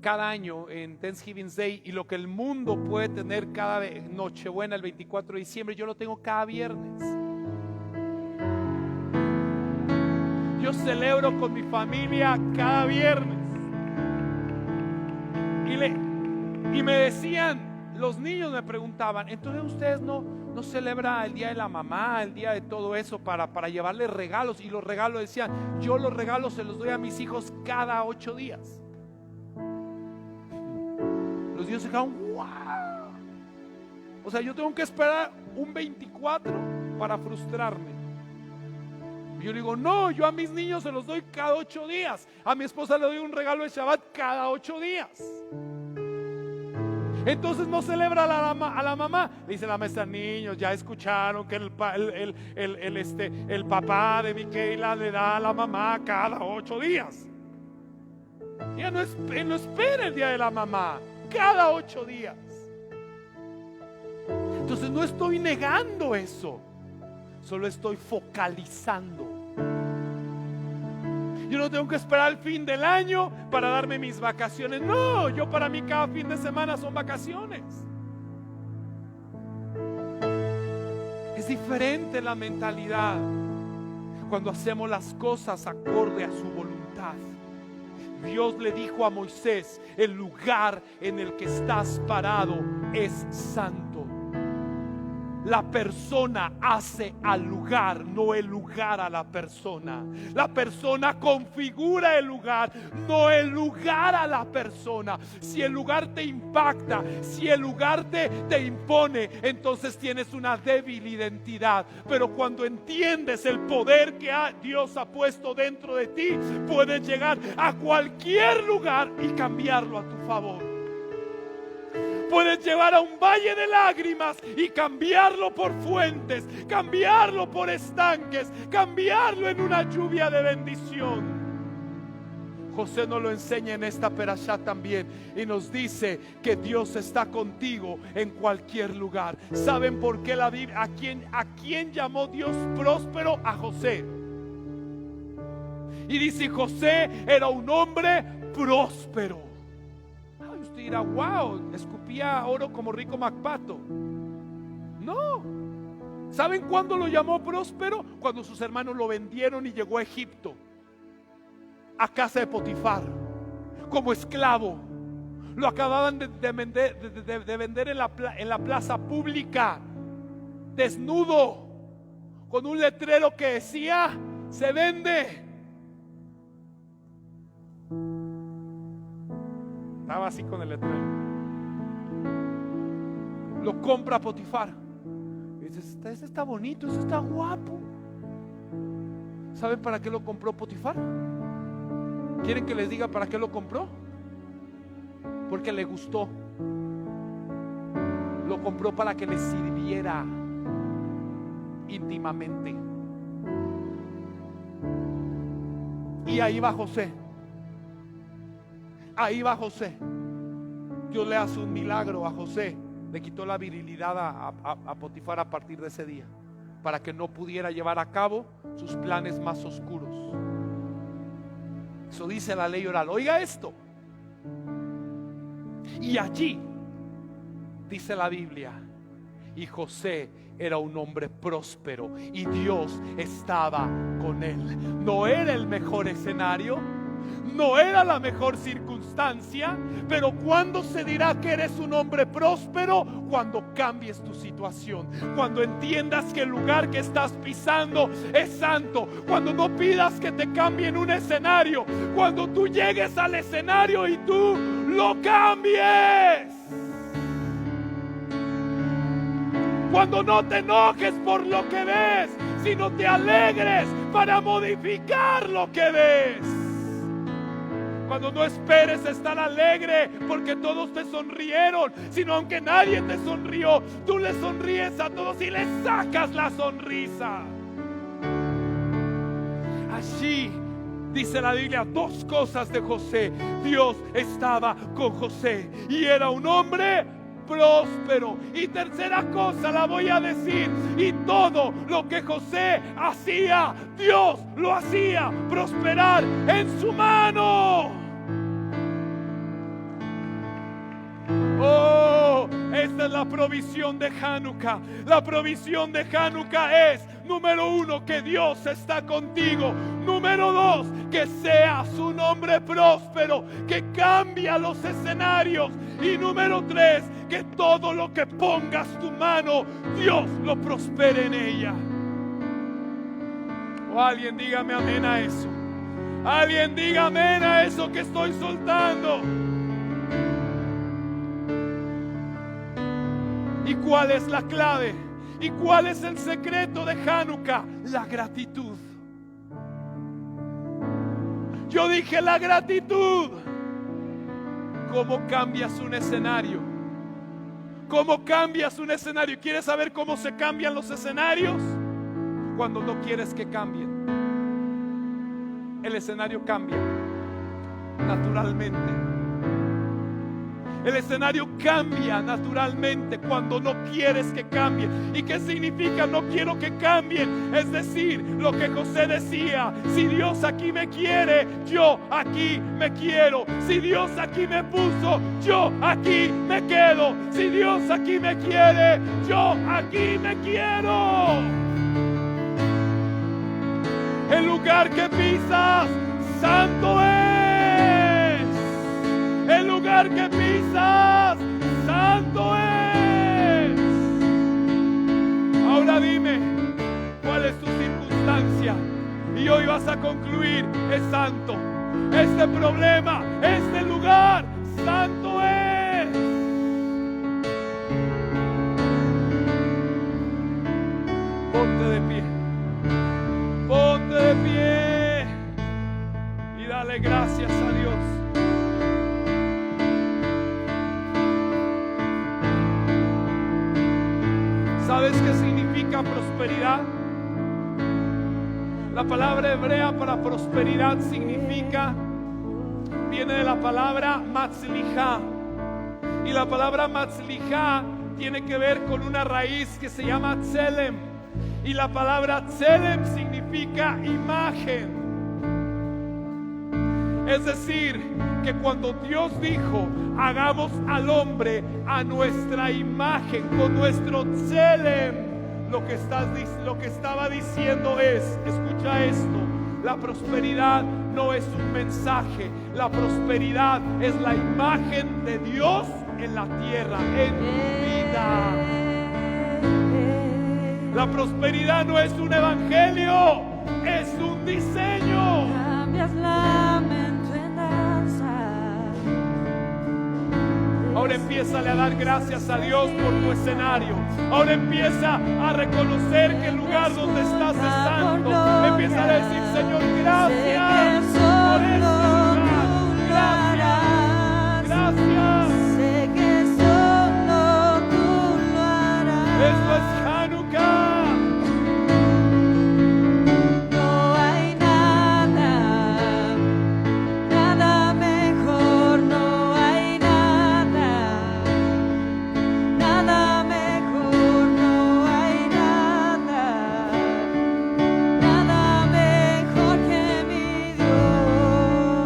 cada año en Thanksgiving Day y lo que el mundo puede tener cada Nochebuena el 24 de diciembre, yo lo tengo cada viernes. Yo celebro con mi familia cada viernes. Y me decían, los niños me preguntaban, entonces ustedes no celebran el día de la mamá, el día de todo eso para llevarles regalos. Y los regalos, decían, yo los regalos se los doy a mis hijos cada 8 días. Los niños se quedaron, wow. O sea, yo tengo que esperar un 24 para frustrarme. Y yo le digo, no, yo a mis niños se los doy cada 8 días. A mi esposa le doy un regalo de Shabbat cada 8 días. Entonces no celebra a la mamá. Le dice la maestra: niños, ya escucharon que el papá de Micaela le da a la mamá cada 8 días. Ya no espera el día de la mamá, cada 8 días. Entonces no estoy negando eso, solo estoy focalizando. Yo no tengo que esperar el fin del año para darme mis vacaciones. No, yo, para mí, cada fin de semana son vacaciones. Es diferente la mentalidad cuando hacemos las cosas acorde a su voluntad. Dios le dijo a Moisés: el lugar en el que estás parado es santo. La persona hace al lugar, no el lugar a la persona. La persona configura el lugar, no el lugar a la persona. Si el lugar te impacta, si el lugar te impone, entonces tienes una débil identidad. Pero cuando entiendes el poder que Dios ha puesto dentro de ti, puedes llegar a cualquier lugar y cambiarlo a tu favor. Puedes llevar a un valle de lágrimas y cambiarlo por fuentes, cambiarlo por estanques, cambiarlo en una lluvia de bendición. José nos lo enseña en esta perashá también, y nos dice que Dios está contigo en cualquier lugar. ¿Saben por qué la Biblia, a quién llamó Dios próspero? A José. Y dice: José era un hombre próspero. Usted dirá: wow, escupía oro como rico Macpato. No. ¿Saben cuándo lo llamó próspero? Cuando sus hermanos lo vendieron y llegó a Egipto, a casa de Potifar, como esclavo. Lo acababan de vender en la plaza pública, desnudo, con un letrero que decía: se vende. Estaba así con el letrero. Lo compra Potifar. Y dices: este está bonito, este está guapo. ¿Saben para qué lo compró Potifar? ¿Quieren que les diga para qué lo compró? Porque le gustó. Lo compró para que le sirviera íntimamente. Y ahí va José. Ahí va José. Dios le hace un milagro a José. Le quitó la virilidad a Potifar a partir de ese día, para que no pudiera llevar a cabo sus planes más oscuros. Eso dice la ley oral. Oiga esto. Y allí dice la Biblia: y José era un hombre próspero y Dios estaba con él. No era el mejor escenario, no era la mejor circunstancia, pero ¿cuándo se dirá que eres un hombre próspero? Cuando cambies tu situación, cuando entiendas que el lugar que estás pisando es santo, cuando no pidas que te cambien un escenario, cuando tú llegues al escenario y tú lo cambies, cuando no te enojes por lo que ves, sino te alegres para modificar lo que ves. Cuando no esperes estar alegre porque todos te sonrieron, sino aunque nadie te sonrió, tú le sonríes a todos y le sacas la sonrisa. Allí dice la Biblia 2 cosas de José. Dios estaba con José y era un hombre próspero. Y tercera cosa la voy a decir: y todo lo que José hacía, Dios lo hacía prosperar en su mano. Oh, esta es la provisión de Hanukkah. La provisión de Hanukkah es: número 1, que Dios está contigo. Número 2, que seas un hombre próspero, que cambia los escenarios. Y número 3, que todo lo que pongas tu mano, Dios lo prospere en ella. O alguien dígame amén a eso. Alguien diga amén a eso que estoy soltando. ¿Y cuál es la clave? ¿Y cuál es el secreto de Hanukkah? La gratitud. Yo dije la gratitud. ¿Cómo cambias un escenario? ¿Cómo cambias un escenario? ¿Quieres saber cómo se cambian los escenarios? Cuando no quieres que cambien. El escenario cambia naturalmente. El escenario cambia naturalmente cuando no quieres que cambie. ¿Y qué significa no quiero que cambien? Es decir, lo que José decía: si Dios aquí me quiere, yo aquí me quiero. Si Dios aquí me puso, yo aquí me quedo. Si Dios aquí me quiere, yo aquí me quiero. El lugar que pisas, santo es. El lugar que pisas, santo es. Ahora dime, ¿cuál es tu circunstancia? Y hoy vas a concluir: es santo. Este problema, este lugar, santo es. Ponte de pie. Ponte de pie y dale gracias a Dios. ¿Sabes qué significa prosperidad? La palabra hebrea para prosperidad viene de la palabra matzlijá. Y la palabra matzlijá tiene que ver con una raíz que se llama tselem. Y la palabra tselem significa imagen. Es decir, que cuando Dios dijo: hagamos al hombre a nuestra imagen, con nuestro tselem, lo que estaba diciendo es, escucha esto: la prosperidad no es un mensaje, la prosperidad es la imagen de Dios en la tierra, en tu vida. La prosperidad no es un evangelio, es un diseño. Cambias lamento en danza. Ahora empieza a dar gracias a Dios por tu escenario. Ahora empieza a reconocer que el lugar donde estás es santo. Empieza a decir: Señor, gracias por este lugar. Gracias, gracias. Sé que solo tú lo harás. Esto es Hanukkah. No hay nada, nada mejor. No hay nada, nada mejor. No hay nada, nada mejor que mi Dios.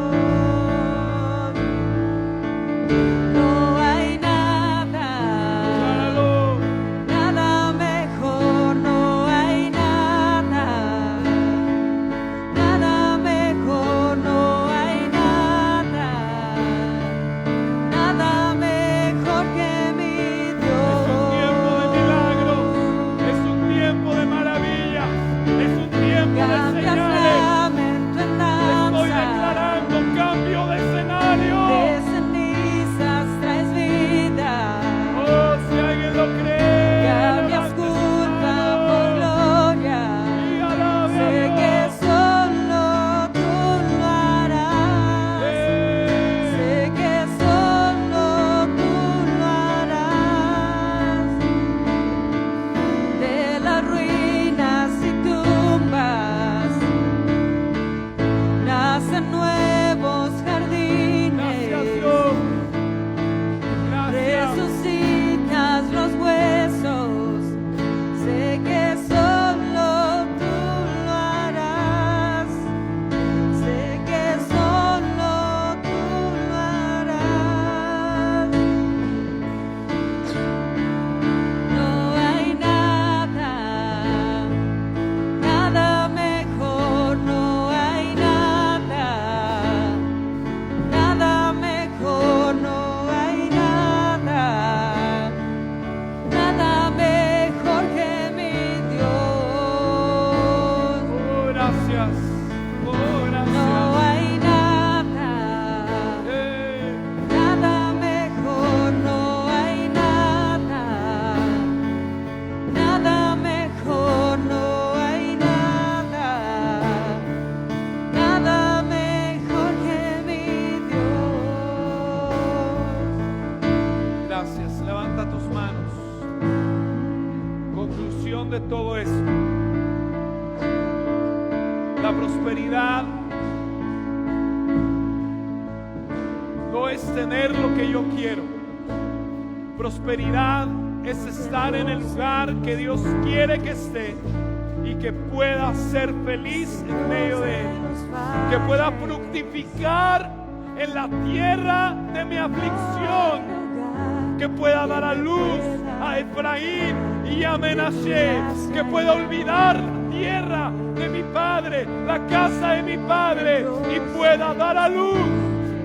gracias. Levanta tus manos. Conclusión de todo esto. La prosperidad no es tener lo que yo quiero. Prosperidad es estar en el lugar que Dios quiere que esté y que pueda ser feliz en medio de él, que pueda fructificar en la tierra de mi aflicción, que pueda dar a luz a Efraín y a Menashe, que pueda olvidar la tierra de mi padre, la casa de mi padre, y pueda dar a luz,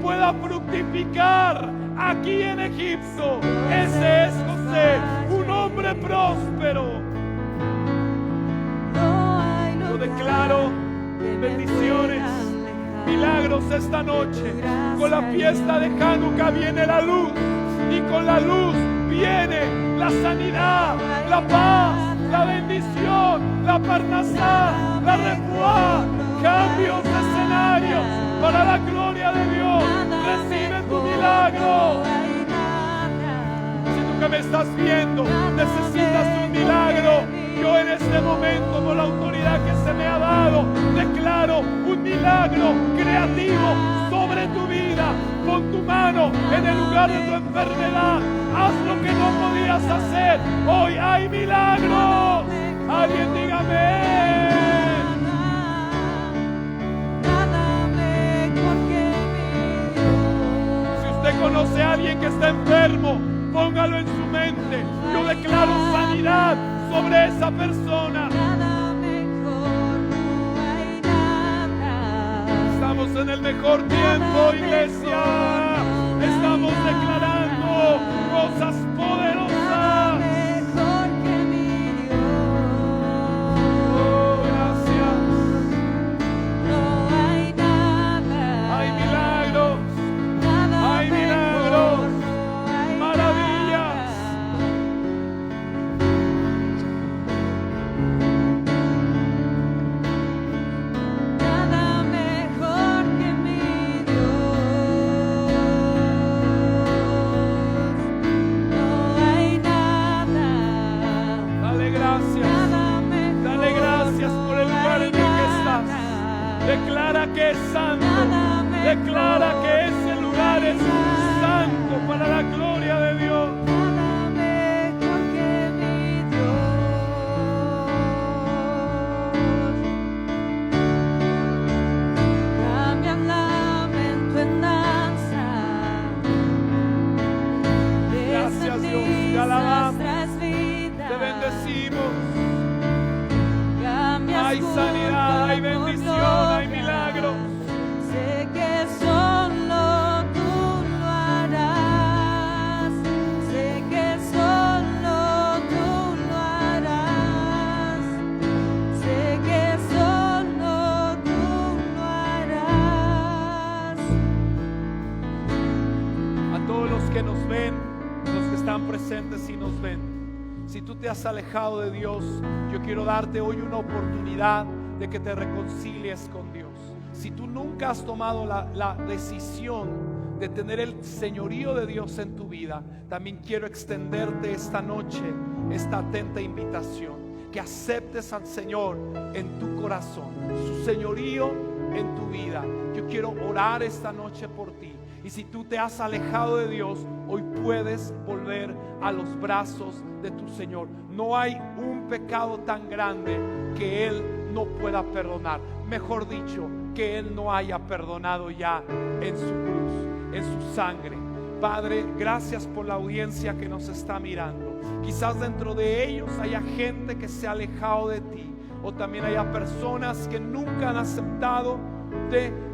pueda fructificar aquí en Egipto. Ese es José, un hombre próspero. Yo declaro bendiciones, milagros esta noche. Con la fiesta de Hanukkah viene la luz, y con la luz viene la sanidad, la paz, la bendición, la parnasá, la refuá, cambios de escenarios para la gloria de Dios. Recibe tu milagro. Si tú que me estás viendo necesitas un milagro, yo en este momento, por la autoridad que se me ha dado, declaro un milagro creativo sobre tu vida. Pon tu mano en el lugar de tu enfermedad. Haz lo que no podías hacer. Hoy hay milagros. Alguien dígame. Si usted conoce a alguien que está enfermo, póngalo en su mente. Yo declaro sanidad sobre esa persona. Estamos en el mejor tiempo, iglesia. Estamos declarando cosas poderosas. Oh, gracias. Hay milagros. Hay milagros. Maravillas. Declara que es santo. Declara que ese lugar es santo para la gloria de Dios. Gracias, Dios. Te alabamos. Te bendecimos. Hay sanidad, hay bendición, hay milagros. Sé que solo tú lo harás. Sé que solo tú lo harás. Sé que solo tú lo harás. A todos los que nos ven, los que están presentes y nos ven, si tú te has alejado de Dios, yo quiero darte hoy una oportunidad de que te reconcilies con Dios. Si tú nunca has tomado la decisión de tener el señorío de Dios en tu vida, también quiero extenderte esta noche esta atenta invitación, que aceptes al Señor en tu corazón, su señorío en tu vida. Yo quiero orar esta noche por ti. Y si tú te has alejado de Dios, hoy puedes volver a los brazos de tu Señor. No hay un pecado tan grande que Él no pueda perdonar. Mejor dicho, que Él no haya perdonado ya en su cruz, en su sangre. Padre, gracias por la audiencia que nos está mirando. Quizás dentro de ellos haya gente que se ha alejado de ti, o también haya personas que nunca han aceptado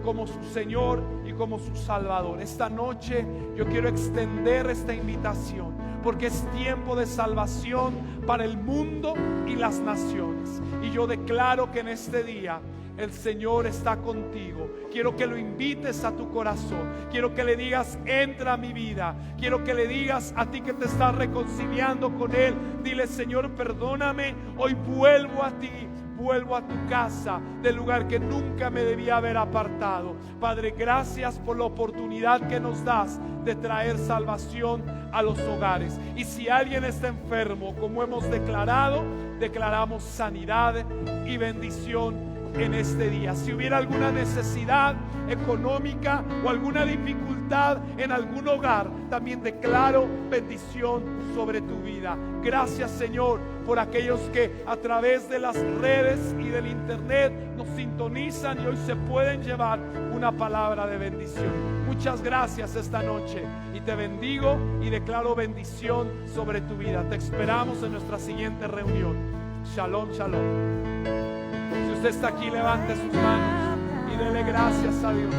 como su Señor y como su Salvador. Esta noche yo quiero extender esta invitación, porque es tiempo de salvación para el mundo y las naciones. Y yo declaro que en este día el Señor está contigo. Quiero que lo invites a tu corazón. Quiero que le digas: entra a mi vida. Quiero que le digas a ti que te estás reconciliando con Él. Dile: Señor, perdóname. Hoy vuelvo a ti. vuelvo a tu casa, del lugar que nunca me debía haber apartado. Padre, gracias por la oportunidad que nos das de traer salvación a los hogares. Y si alguien está enfermo, como hemos declarado, declaramos sanidad y bendición en este día. Si hubiera alguna necesidad económica o alguna dificultad en algún hogar, también declaro bendición sobre tu vida. Gracias, Señor, por aquellos que a través de las redes y del internet nos sintonizan y hoy se pueden llevar una palabra de bendición. Muchas gracias esta noche y te bendigo y declaro bendición sobre tu vida. Te esperamos en nuestra siguiente reunión. Shalom, shalom. Si usted está aquí, levante sus manos y dele gracias a Dios.